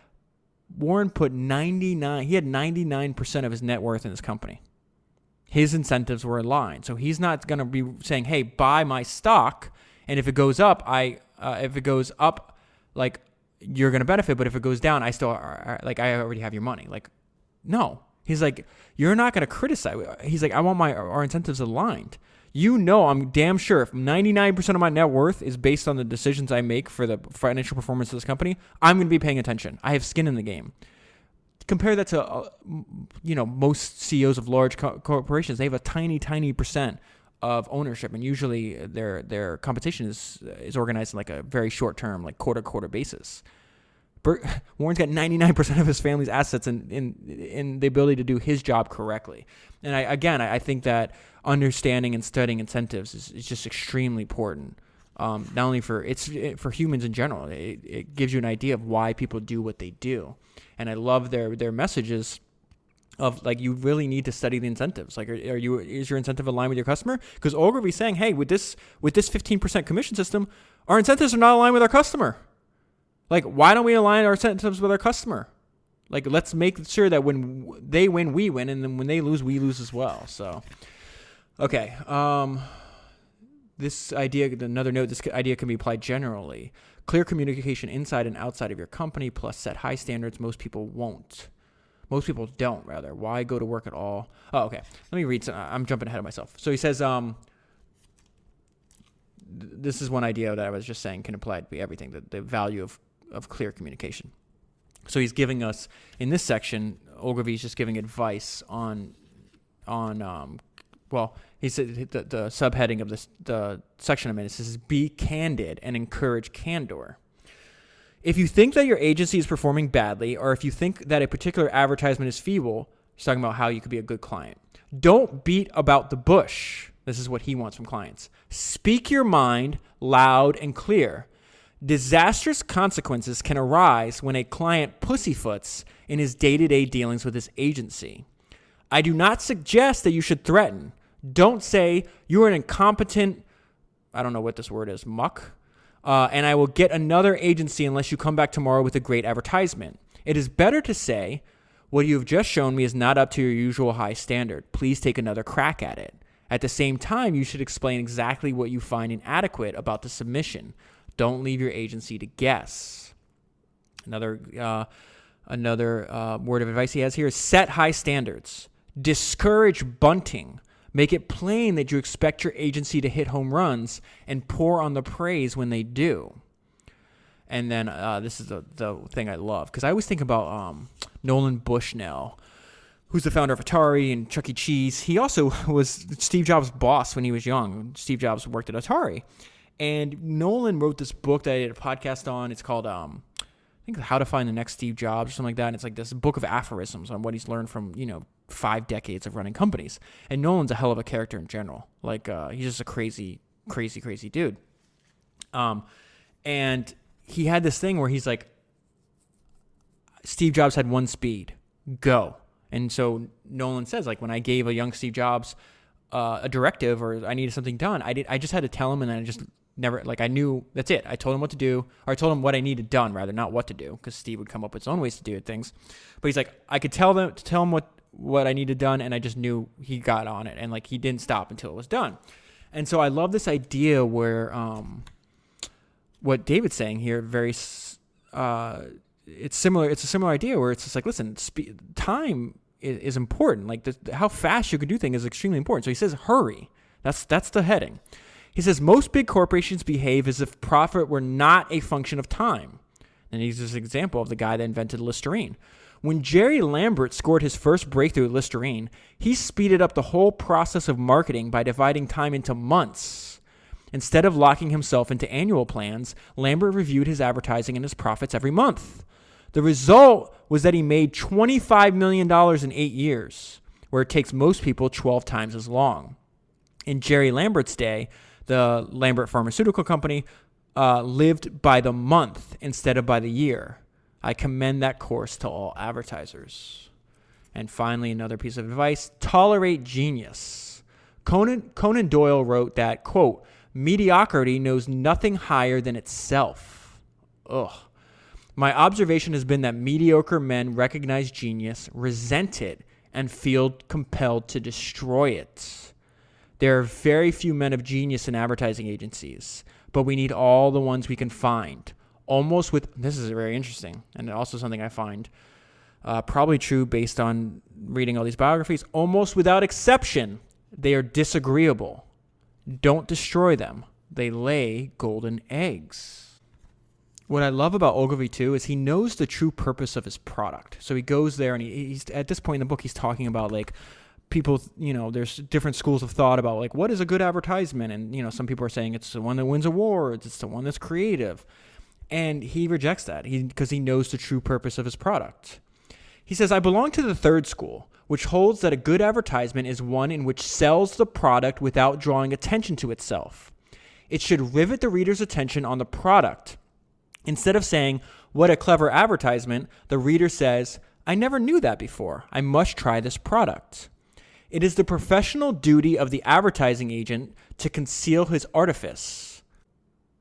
S1: Warren put 99% of his net worth in his company. His incentives were aligned. So he's not going to be saying, hey, buy my stock. And if it goes up, like, you're going to benefit. But if it goes down, I already have your money. Like, no. He's like, you're not going to criticize. He's like, I want our incentives aligned. I'm damn sure if 99% of my net worth is based on the decisions I make for the financial performance of this company, I'm going to be paying attention. I have skin in the game. Compare that to, most CEOs of large corporations. They have a tiny, tiny percent of ownership, and usually their compensation is organized in like a very short term, like quarter basis. Warren's got 99% of his family's assets in the ability to do his job correctly. And I think that understanding and studying incentives is just extremely important. Not only for humans in general, it gives you an idea of why people do what they do. And I love their messages of like, you really need to study the incentives. Like, is your incentive aligned with your customer? Because Ogilvy's saying, hey, with this 15% commission system, our incentives are not aligned with our customer. Like, why don't we align our incentives with our customer? Like, let's make sure that when they win, we win, and then when they lose, we lose as well. So, okay. This idea can be applied generally. Clear communication inside and outside of your company, plus set high standards. Most people won't. Most people don't, rather. Why go to work at all? Oh, okay. Let me read. I'm jumping ahead of myself. So he says, this is one idea that I was just saying can apply to everything, the value of clear communication. So he's giving us, in this section, Ogilvy's just giving advice on he said the subheading of the section I'm in, it says, be candid and encourage candor. If you think that your agency is performing badly, or if you think that a particular advertisement is feeble, he's talking about how you could be a good client. Don't beat about the bush. This is what he wants from clients. Speak your mind loud and clear. Disastrous consequences can arise when a client pussyfoots in his day-to-day dealings with his agency. I do not suggest that you should threaten. Don't say, you're an incompetent, I don't know what this word is, muck, and I will get another agency unless you come back tomorrow with a great advertisement. It is better to say, what you have just shown me is not up to your usual high standard. Please take another crack at it. At the same time, you should explain exactly what you find inadequate about the submission. Don't leave your agency to guess. Another word of advice he has here is set high standards. Discourage bunting. Make it plain that you expect your agency to hit home runs and pour on the praise when they do. And then this is the thing I love, because I always think about Nolan Bushnell, who's the founder of Atari and Chuck E. Cheese. He also was Steve Jobs' boss when he was young. Steve Jobs worked at Atari. And Nolan wrote this book that I did a podcast on. It's called, I think, How to Find the Next Steve Jobs or something like that. And it's like this book of aphorisms on what he's learned from, 5 decades of running companies. And Nolan's a hell of a character in general. Like, he's just a crazy, crazy, crazy dude. And he had this thing where he's like, Steve Jobs had one speed, go. And so Nolan says, like, when I gave a young Steve Jobs a directive or I needed something done, I just had to tell him, and then I just never, like, I knew that's it. I told him what to do, or I told him what I needed done, rather, not what to do, because Steve would come up with his own ways to do things. But he's like, I could tell him what I needed done, and I just knew he got on it, and like he didn't stop until it was done. And so I love this idea where what David's saying here, it's similar. It's a similar idea where it's just like, listen, time is important. Like how fast you can do things is extremely important. So he says, hurry. That's the heading. He says, most big corporations behave as if profit were not a function of time. And he's this example of the guy that invented Listerine. When Jerry Lambert scored his first breakthrough at Listerine, he speeded up the whole process of marketing by dividing time into months. Instead of locking himself into annual plans, Lambert reviewed his advertising and his profits every month. The result was that he made $25 million in 8 years, where it takes most people 12 times as long. In Jerry Lambert's day, the Lambert Pharmaceutical Company lived by the month instead of by the year. I commend that course to all advertisers. And finally, another piece of advice, tolerate genius. Conan Doyle wrote that, quote, mediocrity knows nothing higher than itself. Ugh. My observation has been that mediocre men recognize genius, resent it, and feel compelled to destroy it. There are very few men of genius in advertising agencies, but we need all the ones we can find. This is very interesting, and also something I find probably true based on reading all these biographies. Almost without exception, they are disagreeable. Don't destroy them. They lay golden eggs. What I love about Ogilvy too is he knows the true purpose of his product. So he goes there and he's at this point in the book, he's talking about like people, there's different schools of thought about like, what is a good advertisement? And, some people are saying it's the one that wins awards. It's the one that's creative. And he rejects that because he knows the true purpose of his product. He says, I belong to the third school, which holds that a good advertisement is one in which sells the product without drawing attention to itself. It should rivet the reader's attention on the product. Instead of saying, what a clever advertisement, the reader says, I never knew that before. I must try this product. It is the professional duty of the advertising agent to conceal his artifice.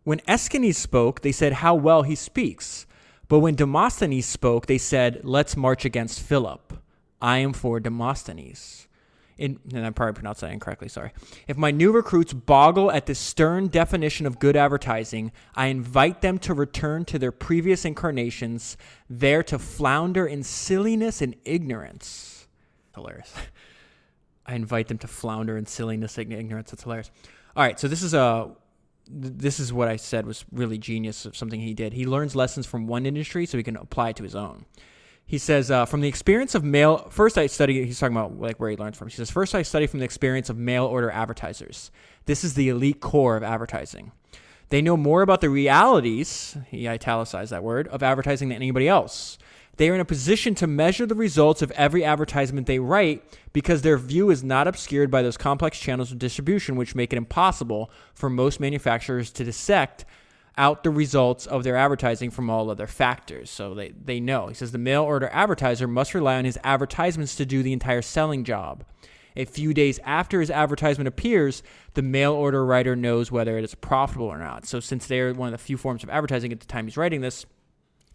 S1: When Aeschines spoke, they said how well he speaks. But when Demosthenes spoke, they said, let's march against Philip. I am for Demosthenes. And I probably pronounced that incorrectly, sorry. If my new recruits boggle at the stern definition of good advertising, I invite them to return to their previous incarnations, there to flounder in silliness and ignorance. Hilarious. I invite them to flounder in silliness and ignorance. That's hilarious. All right, so this is what I said was really genius of something he did. He learns lessons from one industry so he can apply it to his own. He says, from the experience of he's talking about like where he learned from. He says, first I study from the experience of mail order advertisers. This is the elite core of advertising. They know more about the realities, he italicized that word, of advertising than anybody else. They are in a position to measure the results of every advertisement they write because their view is not obscured by those complex channels of distribution which make it impossible for most manufacturers to dissect out the results of their advertising from all other factors. So they know. He says the mail order advertiser must rely on his advertisements to do the entire selling job. A few days after his advertisement appears, the mail order writer knows whether it is profitable or not. So since they're one of the few forms of advertising at the time he's writing this,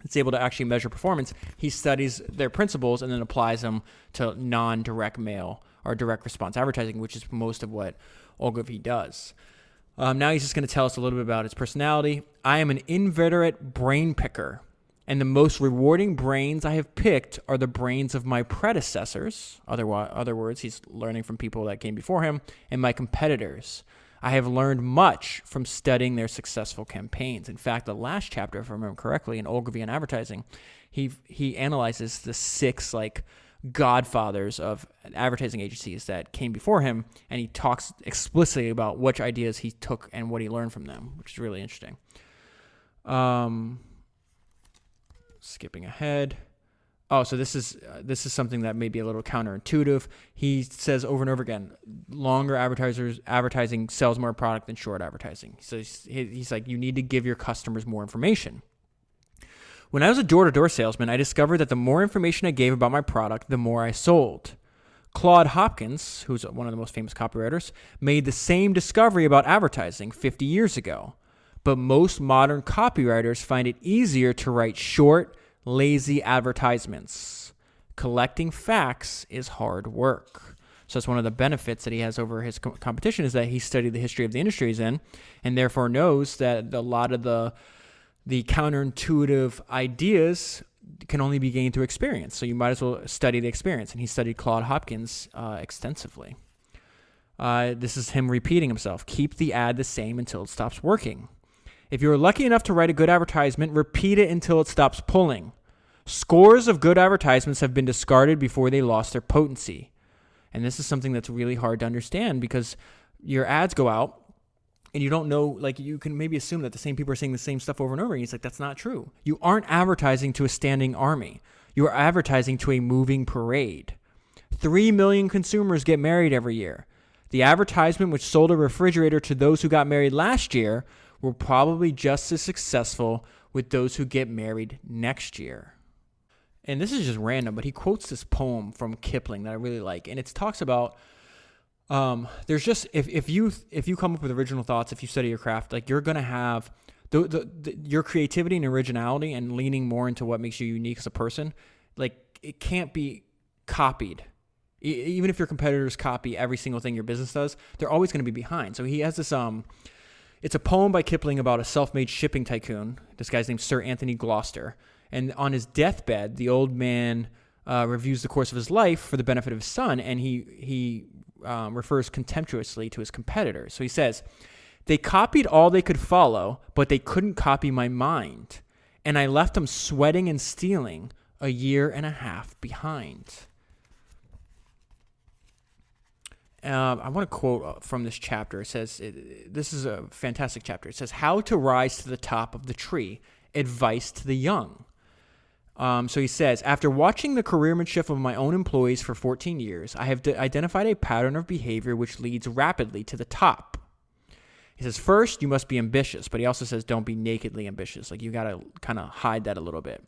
S1: it's able to actually measure performance. He studies their principles and then applies them to non-direct mail or direct response advertising, which is most of what Ogilvy does. Now he's just going to tell us a little bit about his personality. I am an inveterate brain picker, and the most rewarding brains I have picked are the brains of my predecessors. Other words, he's learning from people that came before him, and my competitors. I have learned much from studying their successful campaigns. In fact, the last chapter, if I remember correctly, in Ogilvy and Advertising, he analyzes the 6 godfathers of advertising agencies that came before him, and he talks explicitly about which ideas he took and what he learned from them, which is really interesting. Skipping ahead. Oh, so this is something that may be a little counterintuitive. He says over and over again, longer advertising sells more product than short advertising. So he's like, you need to give your customers more information. When I was a door-to-door salesman, I discovered that the more information I gave about my product, the more I sold. Claude Hopkins, who's one of the most famous copywriters, made the same discovery about advertising 50 years ago. But most modern copywriters find it easier to write short, lazy advertisements. Collecting facts is hard work. So that's one of the benefits that he has over his competition, is that he studied the history of the industry he's in and therefore knows that a lot of the counterintuitive ideas can only be gained through experience. So you might as well study the experience. And he studied Claude Hopkins extensively. This is him repeating himself. Keep the ad the same until it stops working. If you're lucky enough to write a good advertisement, repeat it until it stops pulling. Scores of good advertisements have been discarded before they lost their potency. And this is something that's really hard to understand because your ads go out and you don't know, you can maybe assume that the same people are saying the same stuff over and over. And he's like, that's not true. You aren't advertising to a standing army. You are advertising to a moving parade. 3 million consumers get married every year. The advertisement which sold a refrigerator to those who got married last year will probably just as successful with those who get married next year. And this is just random, but he quotes this poem from Kipling that I really like. And it talks about, there's just, if you come up with original thoughts, if you study your craft, you're going to have your creativity and originality and leaning more into what makes you unique as a person. It can't be copied. Even if your competitors copy every single thing your business does, they're always going to be behind. So he has this, it's a poem by Kipling about a self-made shipping tycoon. This guy's named Sir Anthony Gloucester. And on his deathbed, the old man reviews the course of his life for the benefit of his son, and he refers contemptuously to his competitors. So he says, "They copied all they could follow, but they couldn't copy my mind. And I left them sweating and stealing 1.5 years behind." I want to quote from this chapter. It says, this is a fantastic chapter. It says, "How to rise to the top of the tree, advice to the young." So he says, "After watching the careermanship of my own employees for 14 years, I have identified a pattern of behavior which leads rapidly to the top." He says, first, you must be ambitious, but he also says don't be nakedly ambitious. Like, you got to kind of hide that a little bit.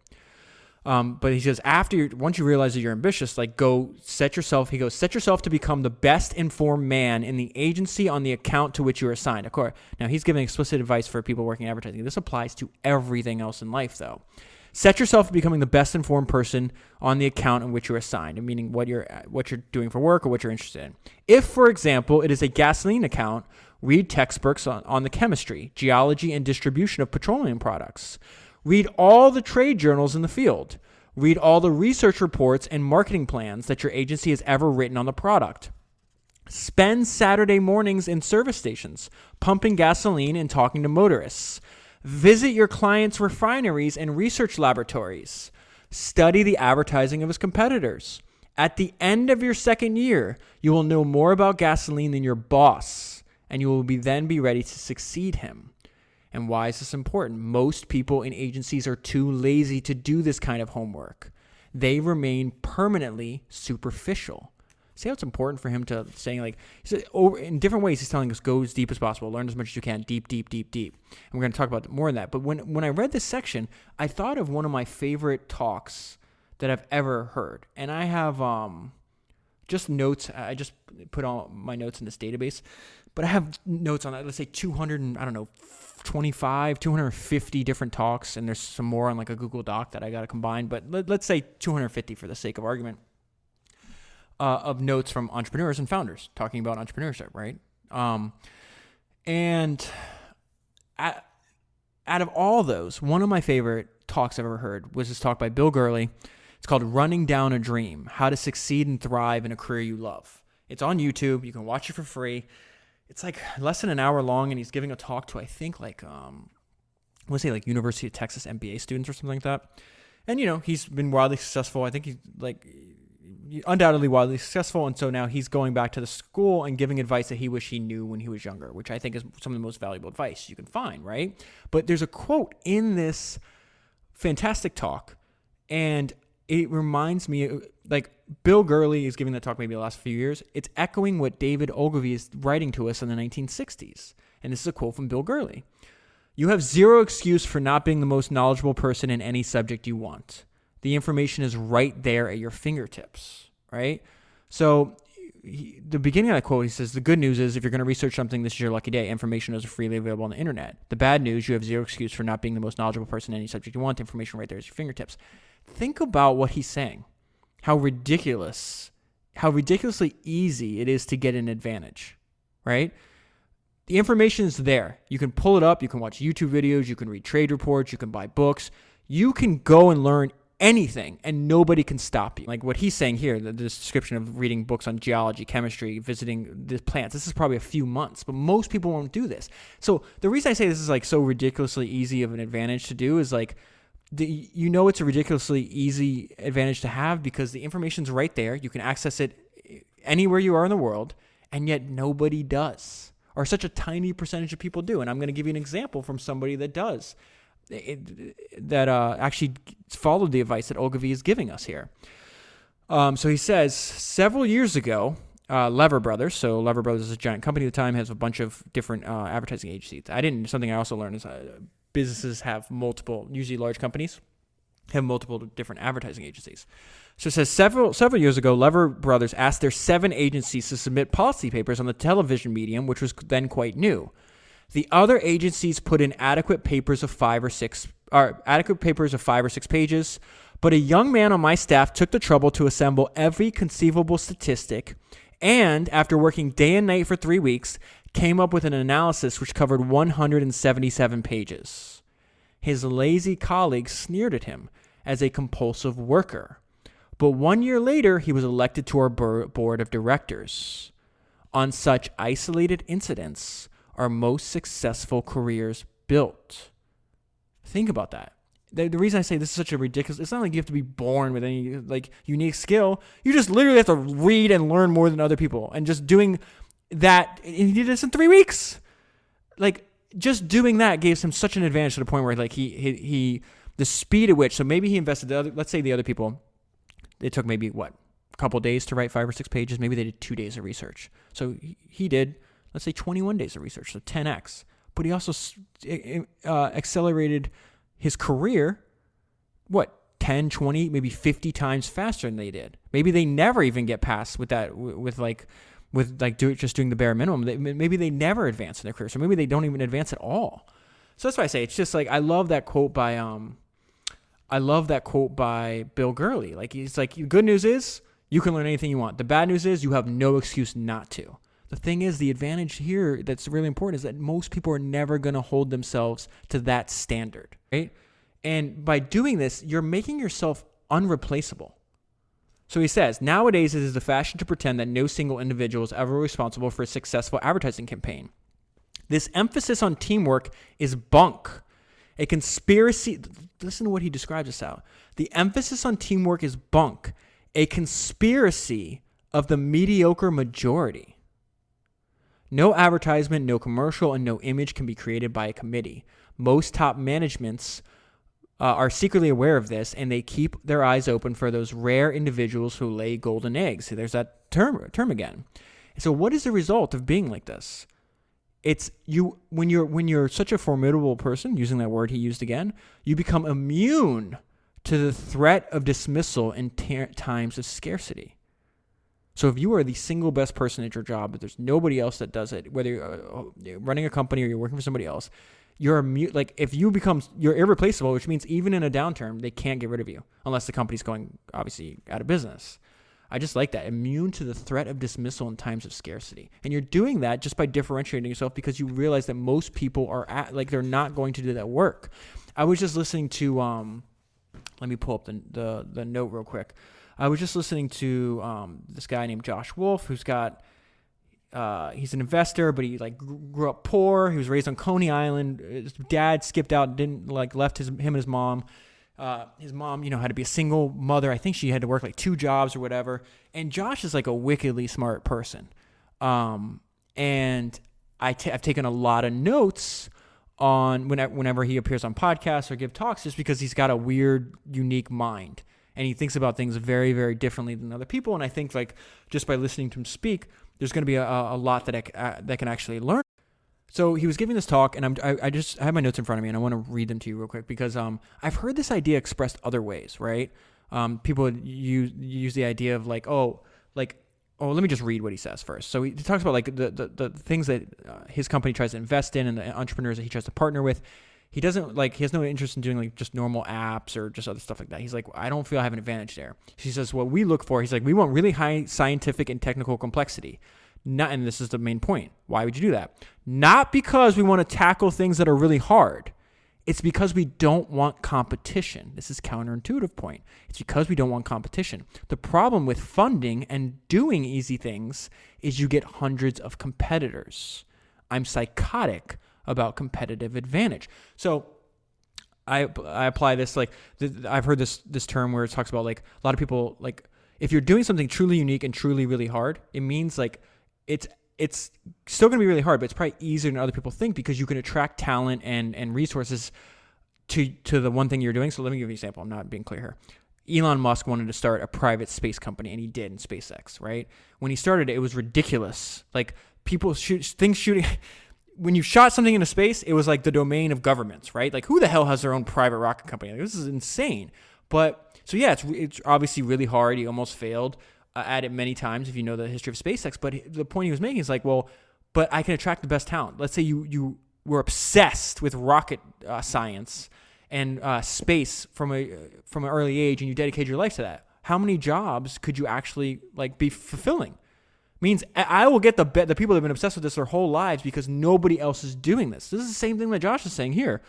S1: But he says, once you realize that you're ambitious, like, set yourself to become the best informed man in the agency on the account to which you are assigned. Of course, now he's giving explicit advice for people working in advertising. This applies to everything else in life, though. Set yourself to becoming the best informed person on the account in which you're assigned, meaning what you're doing for work or what you're interested in. If, for example, it is a gasoline account, read textbooks on the chemistry, geology, and distribution of petroleum products. Read all the trade journals in the field. Read all the research reports and marketing plans that your agency has ever written on the product. Spend Saturday mornings in service stations, pumping gasoline and talking to motorists. Visit your clients' refineries and research laboratories. Study the advertising of his competitors. At the end of your second year, you will know more about gasoline than your boss, and you will then be ready to succeed him. And why is this important? Most people in agencies are too lazy to do this kind of homework. They remain permanently superficial. See how it's important for him to saying, like, in different ways, he's telling us go as deep as possible, learn as much as you can, deep, deep, deep, deep. And we're going to talk about more of that. But when I read this section, I thought of one of my favorite talks that I've ever heard. And I have just notes. I just put all my notes in this database. But I have notes on, let's say 250 different talks. And there's some more on like a Google Doc that I got to combine. But let's say 250 for the sake of argument. Of notes from entrepreneurs and founders talking about entrepreneurship, right? And out of all those, one of my favorite talks I've ever heard was this talk by Bill Gurley. It's called Running Down a Dream, How to Succeed and Thrive in a Career You Love. It's on YouTube. You can watch it for free. It's like less than an hour long, and he's giving a talk to, I think, like, let's say like University of Texas MBA students or something like that. And, he's been wildly successful. I think he's undoubtedly wildly successful, and so now he's going back to the school and giving advice that he wished he knew when he was younger, which I think is some of the most valuable advice you can find, right? But there's a quote in this fantastic talk, and it reminds me, like, Bill Gurley is giving that talk maybe the last few years. It's echoing what David Ogilvy is writing to us in the 1960s, and this is a quote from Bill Gurley. "You have zero excuse for not being the most knowledgeable person in any subject you want. The information is right there at your fingertips," right? So the beginning of that quote, he says, "The good news is if you're going to research something, this is your lucky day. Information is freely available on the internet. The bad news, you have zero excuse for not being the most knowledgeable person in any subject you want. The information right there at your fingertips." Think about what he's saying. How ridiculously easy it is to get an advantage, right? The information is there. You can pull it up. You can watch YouTube videos. You can read trade reports. You can buy books. You can go and learn anything, and nobody can stop you. Like what he's saying here, the description of reading books on geology, chemistry, visiting the plants, this is probably a few months, but most people won't do this. So the reason I say this is like so ridiculously easy of an advantage to do is like, it's a ridiculously easy advantage to have because the information's right there. You can access it anywhere you are in the world, and yet nobody does, or such a tiny percentage of people do. And I'm going to give you an example from somebody that does. That actually followed the advice that Ogilvy is giving us here. So he says, several years ago, Lever Brothers, so Lever Brothers is a giant company at the time, has a bunch of different advertising agencies. Something I also learned is businesses have multiple, usually large companies, have multiple different advertising agencies. So it says, several years ago, Lever Brothers asked their 7 agencies to submit policy papers on the television medium, which was then quite new. The other agencies put in adequate papers of 5 or 6 pages, But a young man on my staff took the trouble to assemble every conceivable statistic and, after working day and night for 3 weeks, came up with an analysis which covered 177 pages. His lazy colleagues sneered at him as a compulsive worker. But 1 year later, he was elected to our board of directors. On such isolated incidents are most successful careers built. Think about that. The reason I say this is such a ridiculous, it's not like you have to be born with any like unique skill. You just literally have to read and learn more than other people. And just doing that, and he did this in 3 weeks. Like, just doing that gave him such an advantage to the point where like he the speed at which, so maybe he invested, let's say the other people, it took maybe a couple days to write 5 or 6 pages. Maybe they did 2 days of research. So he did, let's say 21 days of research, so 10x. But he also accelerated his career, 10, 20, maybe 50 times faster than they did. Maybe they never even get past with that, just doing the bare minimum. Maybe they never advance in their career. So maybe they don't even advance at all. So that's why I say it's just like, I love that quote by Bill Gurley. Like, he's like, the good news is you can learn anything you want. The bad news is you have no excuse not to. The thing is, the advantage here that's really important is that most people are never going to hold themselves to that standard, right? And by doing this, you're making yourself unreplaceable. So he says, nowadays it is the fashion to pretend that no single individual is ever responsible for a successful advertising campaign. This emphasis on teamwork is bunk. A conspiracy, listen to what he describes this out. The emphasis on teamwork is bunk. A conspiracy of the mediocre majority. No advertisement, no commercial, and no image can be created by a committee. Most top managements are secretly aware of this, and they keep their eyes open for those rare individuals who lay golden eggs. So there's that term again. So what is the result of being like this? It's when you're such a formidable person, using that word he used again, you become immune to the threat of dismissal in times of scarcity. So if you are the single best person at your job, but there's nobody else that does it, whether you're running a company or you're working for somebody else, you're irreplaceable, which means even in a downturn, they can't get rid of you unless the company's going, obviously, out of business. I just like that. Immune to the threat of dismissal in times of scarcity. And you're doing that just by differentiating yourself because you realize that most people are they're not going to do that work. I was just listening to, let me pull up the note real quick. I was just listening to this guy named Josh Wolf, who's got, he's an investor, but he grew up poor. He was raised on Coney Island. His dad skipped out, left him and his mom. His mom, had to be a single mother. I think she had to work 2 jobs or whatever. And Josh is a wickedly smart person. And I've taken a lot of notes on whenever he appears on podcasts or give talks, just because he's got a weird, unique mind. And he thinks about things very, very differently than other people. And I think just by listening to him speak, there's going to be a lot that I can actually learn. So he was giving this talk, and I have my notes in front of me, and I want to read them to you real quick because I've heard this idea expressed other ways, right? People use the idea of let me just read what he says first. So he talks about the things that his company tries to invest in and the entrepreneurs that he tries to partner with. He doesn't he has no interest in doing just normal apps or just other stuff like that. He's like, I don't feel I have an advantage there. He says, what we look for, he's like, we want really high scientific and technical complexity. And this is the main point. Why would you do that? Not because we want to tackle things that are really hard. It's because we don't want competition. This is counterintuitive point. It's because we don't want competition. The problem with funding and doing easy things is you get hundreds of competitors. I'm psychotic about competitive advantage. So I apply this, I've heard this term where it talks about a lot of people, if you're doing something truly unique and truly really hard, it means it's still going to be really hard, but it's probably easier than other people think because you can attract talent and resources to the one thing you're doing. So let me give you an example. I'm not being clear here. Elon Musk wanted to start a private space company, and he did in SpaceX, right? When he started it was ridiculous. People shooting... When you shot something into space, it was the domain of governments, right? Who the hell has their own private rocket company? This is insane. But, so yeah, it's obviously really hard. He almost failed at it many times if you know the history of SpaceX. But the point he was making is but I can attract the best talent. Let's say you were obsessed with rocket science and space from an early age, and you dedicate your life to that, how many jobs could you actually like be fulfilling? Means I will get the people that have been obsessed with this their whole lives because nobody else is doing this. This is the same thing that Josh is saying here.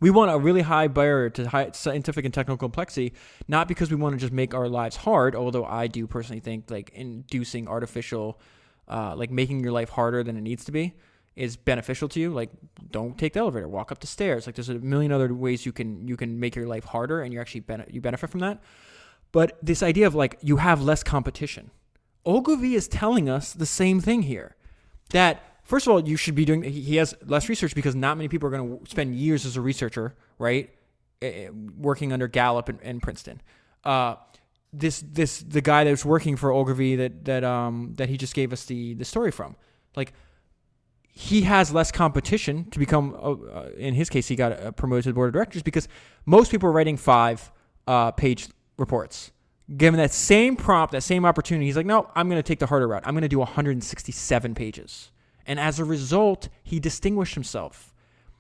S1: We want a really high barrier to high scientific and technical complexity, not because we want to just make our lives hard, although I do personally think like inducing artificial, like making your life harder than it needs to be is beneficial to you. Like, don't take the elevator, walk up the stairs. Like, there's a million other ways you can make your life harder, and you actually benefit from that. But this idea of like you have less competition. Ogilvy is telling us the same thing here. That, first of all, you should be doing, he has less research because not many people are going to spend years as a researcher, right? Working under Gallup and Princeton. The guy that was working for Ogilvy that he just gave us the story from, like, he has less competition to become, in his case, he got promoted to the board of directors because most people are writing 5-page reports. Given that same prompt, that same opportunity, he's like, no, I'm going to take the harder route. I'm going to do 167 pages. And as a result, he distinguished himself.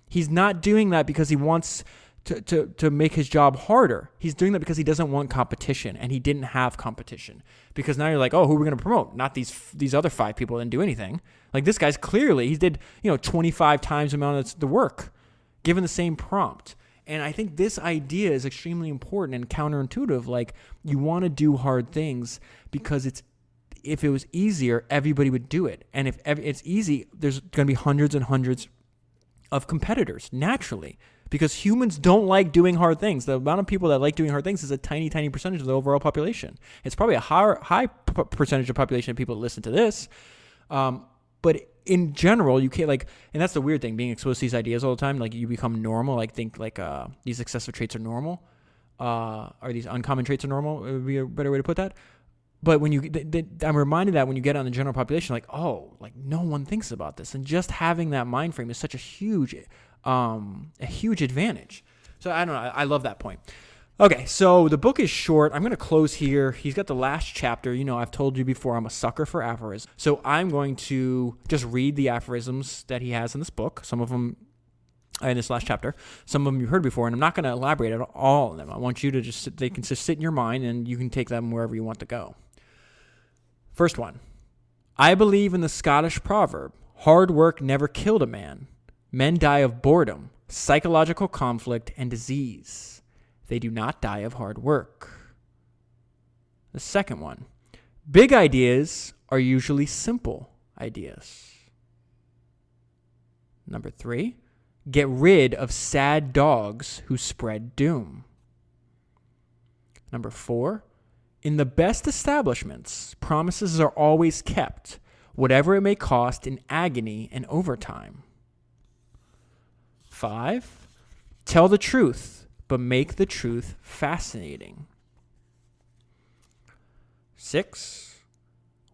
S1: He's not doing that because he wants to make his job harder. He's doing that because he doesn't want competition, and he didn't have competition. Because now you're like, oh, who are we going to promote? Not these other 5 people that didn't do anything. Like, this guy's clearly, he did 25 times the amount of the work, given the same prompt. And I think this idea is extremely important and counterintuitive. Like, you want to do hard things because if it was easier, everybody would do it. And if it's easy, there's going to be hundreds and hundreds of competitors, naturally. Because humans don't like doing hard things. The amount of people that like doing hard things is a tiny, tiny percentage of the overall population. It's probably a high percentage of population of people that listen to this. But in general, you can't, like, and that's the weird thing, being exposed to these ideas all the time, like, you become normal, like, think, like, these excessive traits are normal, or these uncommon traits are normal, it would be a better way to put that. But when I'm reminded that when you get on the general population, like, oh, like, no one thinks about this, and just having that mind frame is such a huge advantage. So I don't know, I love that point. Okay, so the book is short. I'm going to close here. He's got the last chapter. I've told you before, I'm a sucker for aphorisms. So I'm going to just read the aphorisms that he has in this book. Some of them in this last chapter. Some of them you heard before, and I'm not going to elaborate on all of them. I want you to they can just sit in your mind, and you can take them wherever you want to go. First one. I believe in the Scottish proverb, hard work never killed a man. Men die of boredom, psychological conflict, and disease. They do not die of hard work. The second one. Big ideas are usually simple ideas. Number 3. Get rid of sad dogs who spread doom. Number 4. In the best establishments, promises are always kept, whatever it may cost in agony and overtime. 5. Tell the truth, but make the truth fascinating. 6.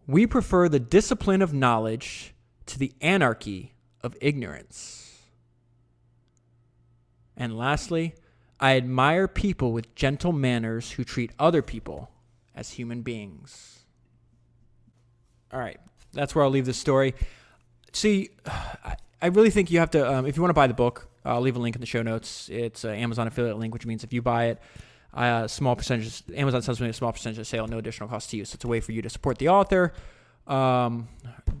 S1: We prefer the discipline of knowledge to the anarchy of ignorance. And lastly, I admire people with gentle manners who treat other people as human beings. All right, that's where I'll leave this story. See, I really think you have to, if you want to buy the book, I'll leave a link in the show notes. It's an Amazon affiliate link, which means if you buy it, small percentage, Amazon sells me a small percentage of sale, no additional cost to you. So it's a way for you to support the author,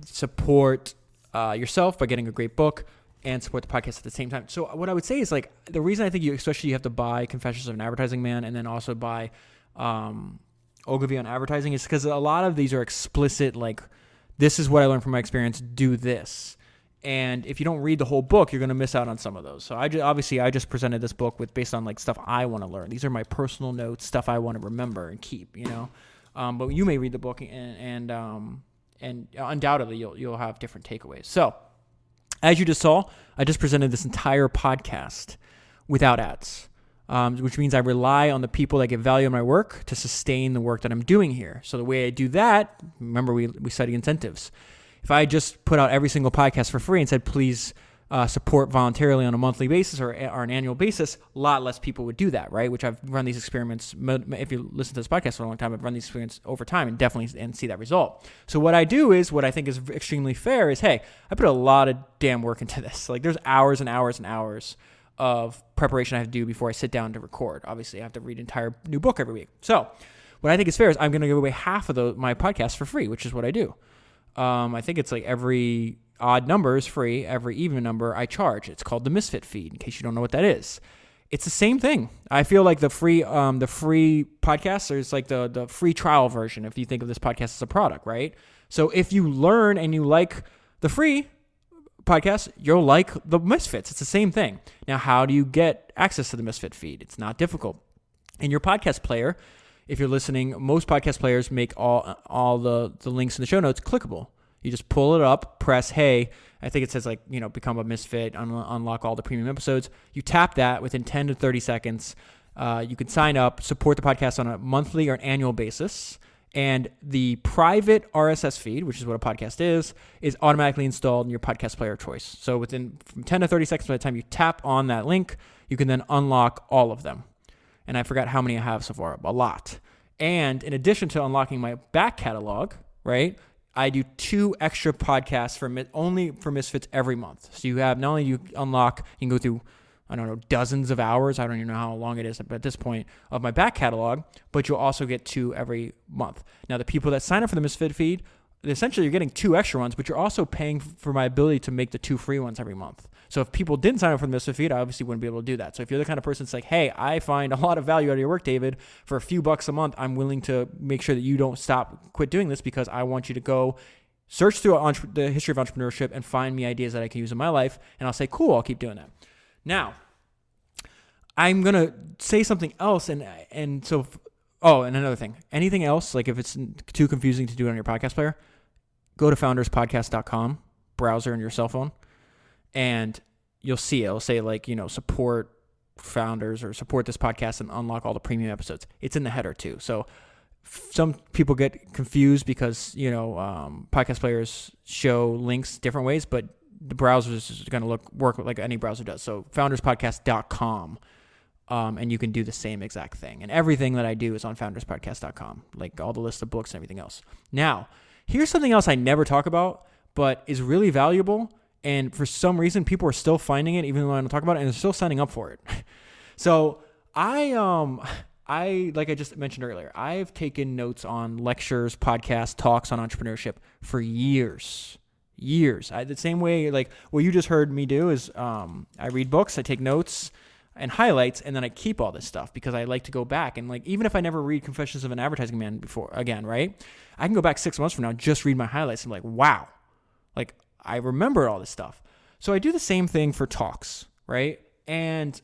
S1: support yourself by getting a great book, and support the podcast at the same time. So what I would say is, like, the reason I think you have to buy Confessions of an Advertising Man and then also buy Ogilvy on advertising is because a lot of these are explicit, like, this is what I learned from my experience, do this. And if you don't read the whole book, you're going to miss out on some of those. So I just presented this book based on like stuff I want to learn. These are my personal notes, stuff I want to remember and keep, But you may read the book and undoubtedly you'll have different takeaways. So as you just saw, I just presented this entire podcast without ads, which means I rely on the people that get value in my work to sustain the work that I'm doing here. So the way I do that, remember we study incentives. If I just put out every single podcast for free and said, please support voluntarily on a monthly basis or an annual basis, a lot less people would do that, right? Which I've run these experiments. If you listen to this podcast for a long time, I've run these experiments over time and see that result. So what I do is, what I think is extremely fair is, hey, I put a lot of damn work into this. Like, there's hours and hours and hours of preparation I have to do before I sit down to record. Obviously, I have to read an entire new book every week. So what I think is fair is I'm going to give away half of my podcast for free, which is what I do. I think it's like every odd number is free. Every even number I charge. It's called the Misfit feed, in case you don't know what that is. It's the same thing. I feel like the free podcast, there's like the free trial version if you think of this podcast as a product, right? So if you learn and you like the free podcast, you'll like the Misfits. It's the same thing. Now, how do you get access to the Misfit feed? It's not difficult. In your podcast player, if you're listening, most podcast players make all the links in the show notes clickable. You just pull it up, press, hey, I think it says like, become a Misfit, unlock all the premium episodes. You tap that within 10 to 30 seconds. You can sign up, support the podcast on a monthly or an annual basis. And the private RSS feed, which is what a podcast is automatically installed in your podcast player of choice. So from 10 to 30 seconds by the time you tap on that link, you can then unlock all of them. And I forgot how many I have so far, a lot. And in addition to unlocking my back catalog, right, I do 2 extra podcasts only for Misfits every month. So you have, not only you unlock, you can go through, I don't know, dozens of hours. I don't even know how long it is at this point of my back catalog, but you'll also get 2 every month. Now, the people that sign up for the Misfit feed, essentially you're getting 2 extra ones, but you're also paying for my ability to make the 2 free ones every month. So if people didn't sign up for the Misfit feed, I obviously wouldn't be able to do that. So if you're the kind of person that's like, hey, I find a lot of value out of your work, David, for a few bucks a month, I'm willing to make sure that you don't quit doing this because I want you to go search through the history of entrepreneurship and find me ideas that I can use in my life. And I'll say, cool, I'll keep doing that. Now, I'm going to say something else. And another thing, anything else, like if it's too confusing to do it on your podcast player, go to founderspodcast.com browser on your cell phone, and you'll see it'll say like, support founders or support this podcast and unlock all the premium episodes. It's in the header too. So some people get confused because, podcast players show links different ways, but the browser is going to work like any browser does. So founderspodcast.com. And you can do the same exact thing. And everything that I do is on founderspodcast.com, like all the list of books and everything else. Now, here's something else I never talk about, but is really valuable. And for some reason, people are still finding it, even though I don't talk about it, and they're still signing up for it. So I like I just mentioned earlier, I've taken notes on lectures, podcasts, talks on entrepreneurship for years. The same way, like what you just heard me do is I read books, I take notes and highlights, and then I keep all this stuff because I like to go back and like, even if I never read Confessions of an Advertising Man again, right? I can go back 6 months from now, just read my highlights and be like, wow, like I remember all this stuff. So I do the same thing for talks, right? And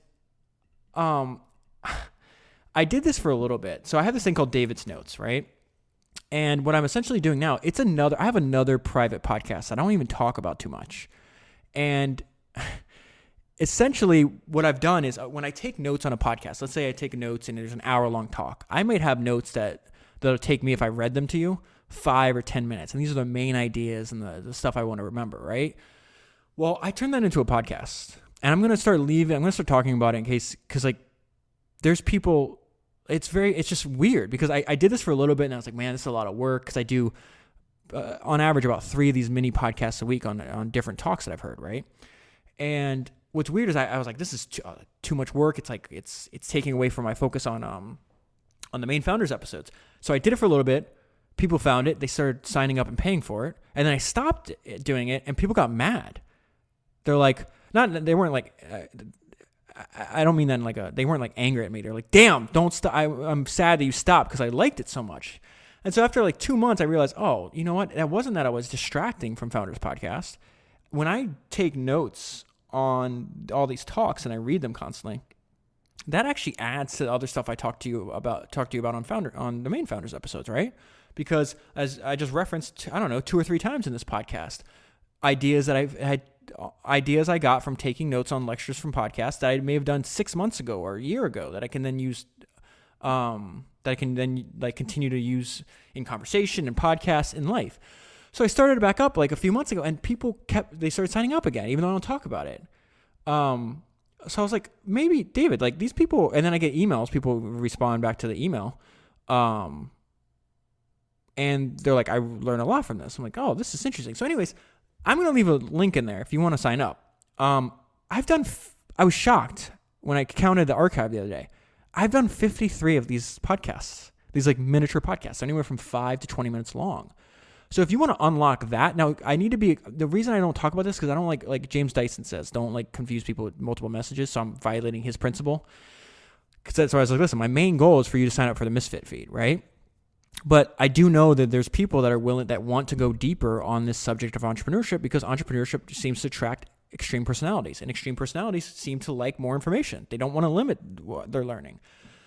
S1: I did this for a little bit. So I have this thing called David's Notes, right? And what I'm essentially doing now, I have another private podcast that I don't even talk about too much. And essentially what I've done is when I take notes on a podcast, let's say I take notes and there's an hour-long talk, I might have notes that'll take me, if I read them to you, 5 or 10 minutes. And these are the main ideas and the stuff I want to remember, right? Well, I turn that into a podcast. And I'm going to start talking about it because like there's people, it's just weird because I did this for a little bit and I was like, man, this is a lot of work because I do on average about 3 of these mini podcasts a week on different talks that I've heard, right? And what's weird is I was like, this is too much work. It's like it's taking away from my focus on the main Founders episodes. So I did it for a little bit. People found it. They started signing up and paying for it. And then I stopped doing it and people got mad. They're like, they weren't like, I don't mean that in like they weren't like angry at me. They're like, damn, don't stop. I'm sad that you stopped because I liked it so much. And so after like 2 months, I realized, oh, you know what? That wasn't that I was distracting from Founders Podcast. When I take notes on all these talks and I read them constantly, that actually adds to the other stuff I talk to you about on the main Founders episodes, right? Because as I just referenced, I don't know, 2 or 3 times in this podcast, ideas I got from taking notes on lectures from podcasts that I may have done 6 months ago or a year ago that I can then use, that I can then like continue to use in conversation and podcasts in life. So I started it back up like a few months ago and they started signing up again, even though I don't talk about it. So I was like, maybe David, like these people, and then I get emails, people respond back to the email. And they're like, I learned a lot from this. I'm like, oh, this is interesting. So anyways, I'm going to leave a link in there if you want to sign up. I've I was shocked when I counted the archive the other day. I've done 53 of these podcasts, these like miniature podcasts, anywhere from 5 to 20 minutes long. So if you want to unlock that, now I need to be, the reason I don't talk about this because I don't like James Dyson says, don't like confuse people with multiple messages. So I'm violating his principle. Because that's why I was like, listen, my main goal is for you to sign up for the Misfit feed, right? But I do know that there's people that are willing, that want to go deeper on this subject of entrepreneurship because entrepreneurship seems to attract extreme personalities, and extreme personalities seem to like more information. They don't want to limit what they're learning.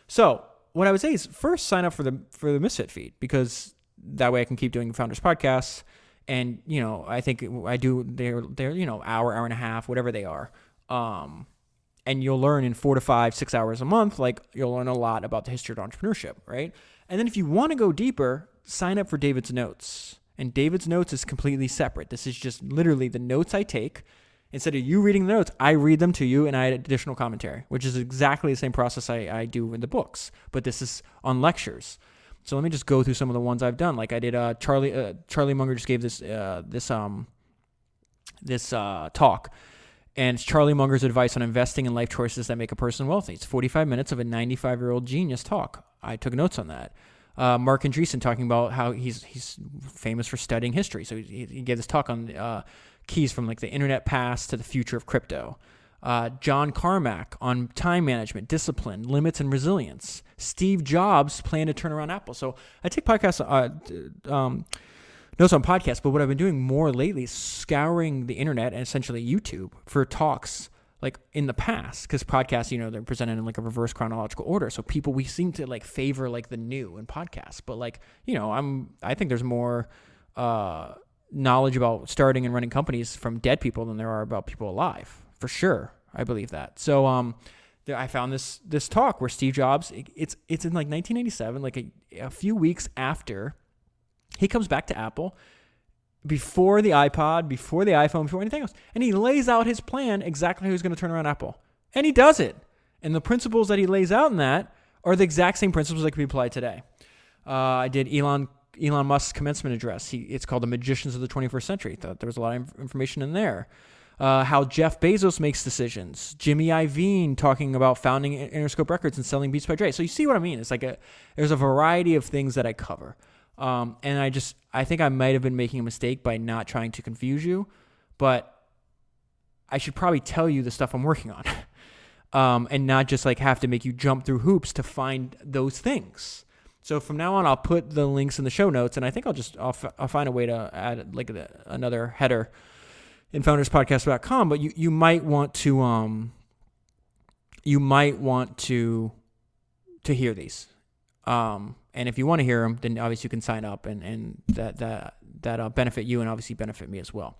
S1: So what I would say is first sign up for the Misfit feed, because that way I can keep doing Founders podcasts. And, you know, I think I do, they're, you know, hour and a half, whatever they are. And you'll learn in 4 to 5, 6 hours a month, like you'll learn a lot about the history of entrepreneurship, right? And then if you want to go deeper, sign up for David's Notes. And David's Notes is completely separate. This is just literally the notes I take. Instead of you reading the notes, I read them to you and I add additional commentary, which is exactly the same process I do in the books. But this is on lectures. So let me just go through some of the ones I've done. Like I did, Charlie Munger just gave this talk. And it's Charlie Munger's advice on investing in life choices that make a person wealthy. It's 45 minutes of a 95-year-old genius talk. I took notes on that. Mark Andreessen talking about how he's famous for studying history. So he gave this talk on keys from like the internet past to the future of crypto. John Carmack on time management, discipline, limits, and resilience. Steve Jobs' plan to turn around Apple. So I take podcasts, notes on podcasts, but what I've been doing more lately is scouring the internet and essentially YouTube for talks like in the past, because podcasts, you know, they're presented in like a reverse chronological order. So we seem to like favor like the new in podcasts, but like, you know, I think there's more knowledge about starting and running companies from dead people than there are about people alive, for sure. I believe that. So I found this talk where Steve Jobs, it's in like 1987, like a few weeks after he comes back to Apple, before the iPod, before the iPhone, before anything else. And he lays out his plan exactly how he's going to turn around Apple. And he does it. And the principles that he lays out in that are the exact same principles that can be applied today. I did Elon Musk's commencement address. It's called The Magicians of the 21st Century. Thought there was a lot of information in there. How Jeff Bezos makes decisions. Jimmy Iovine talking about founding Interscope Records and selling Beats by Dre. So you see what I mean? It's like there's a variety of things that I cover. And I think I might have been making a mistake by not trying to confuse you, but I should probably tell you the stuff I'm working on, and not just like have to make you jump through hoops to find those things. So from now on, I'll put the links in the show notes, and I think I'll find a way to add like another header in founderspodcast.com, but you might want to hear these. And if you want to hear them, then obviously you can sign up, and that benefit you and obviously benefit me as well.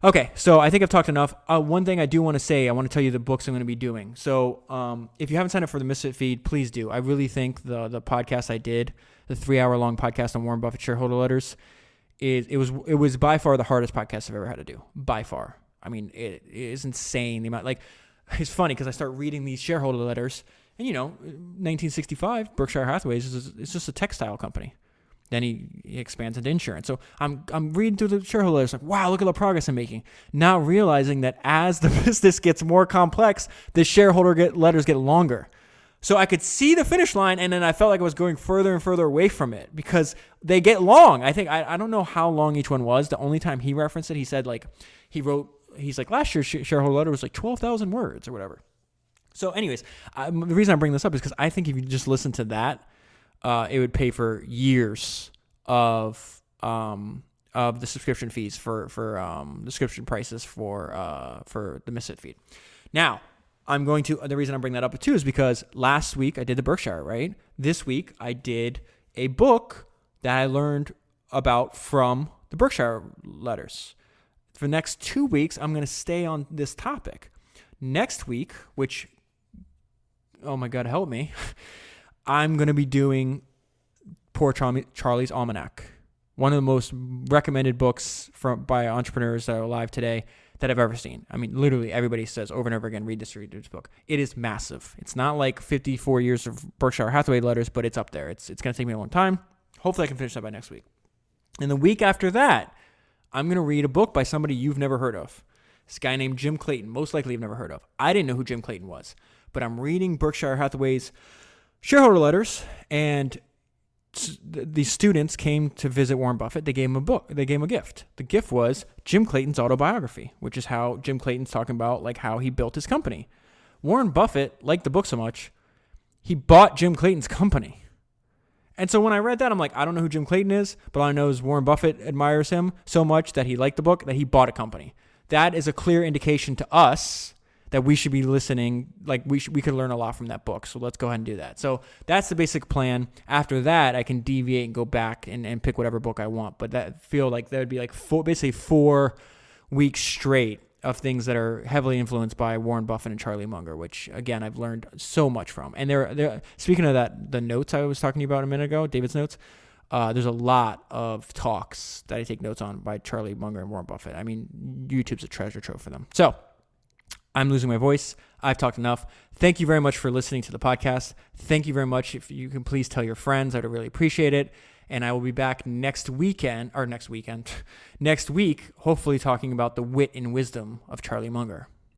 S1: Okay, so I think I've talked enough. One thing I do want to say, I want to tell you the books I'm going to be doing. So if you haven't signed up for the Misfit feed, please do. I really think the podcast I did, the 3-hour-long podcast on Warren Buffett shareholder letters, it was by far the hardest podcast I've ever had to do. By far. I mean, it is insane. The amount, like, it's funny because I start reading these shareholder letters. And, you know, 1965, Berkshire Hathaway is just a textile company. Then he expands into insurance. So I'm reading through the shareholder letters, like, wow, look at the progress I'm making. Now realizing that as the business gets more complex, the shareholder letters get longer. So I could see the finish line, and then I felt like I was going further and further away from it because they get long. I think I don't know how long each one was. The only time he referenced it, he said like he's like last year's shareholder letter was like 12,000 words or whatever. So anyways, the reason I bring this up is because I think if you just listen to that, it would pay for years of the subscription fees for subscription prices for the Misfit feed. Now, the reason I'm bringing that up too is because last week I did the Berkshire, right? This week I did a book that I learned about from the Berkshire letters. For the next 2 weeks, I'm going to stay on this topic. Next week, which, oh my God, help me, I'm going to be doing Poor Charlie's Almanac, one of the most recommended books by entrepreneurs that are alive today that I've ever seen. I mean, literally everybody says over and over again, read this book. It is massive. It's not like 54 years of Berkshire Hathaway letters, but it's up there. It's going to take me a long time. Hopefully I can finish that by next week. And the week after that, I'm going to read a book by somebody you've never heard of. This guy named Jim Clayton, most likely you've never heard of. I didn't know who Jim Clayton was, but I'm reading Berkshire Hathaway's shareholder letters, and the students came to visit Warren Buffett. They gave him a book. They gave him a gift. The gift was Jim Clayton's autobiography, which is how Jim Clayton's talking about like how he built his company. Warren Buffett liked the book so much, he bought Jim Clayton's company. And so when I read that, I'm like, I don't know who Jim Clayton is, but all I know is Warren Buffett admires him so much that he liked the book that he bought a company. That is a clear indication to us that we should be listening. Like we could learn a lot from that book. So let's go ahead and do that. So that's the basic plan. After that, I can deviate and go back and pick whatever book I want. But that feel like that would be like basically 4 weeks straight of things that are heavily influenced by Warren Buffett and Charlie Munger, which again I've learned so much from. And they're speaking of that, the notes I was talking to you about a minute ago, David's notes. There's a lot of talks that I take notes on by Charlie Munger and Warren Buffett. I mean, YouTube's a treasure trove for them. So I'm losing my voice. I've talked enough. Thank you very much for listening to the podcast. Thank you very much. If you can please tell your friends, I'd really appreciate it. And I will be back next week, hopefully talking about the wit and wisdom of Charlie Munger.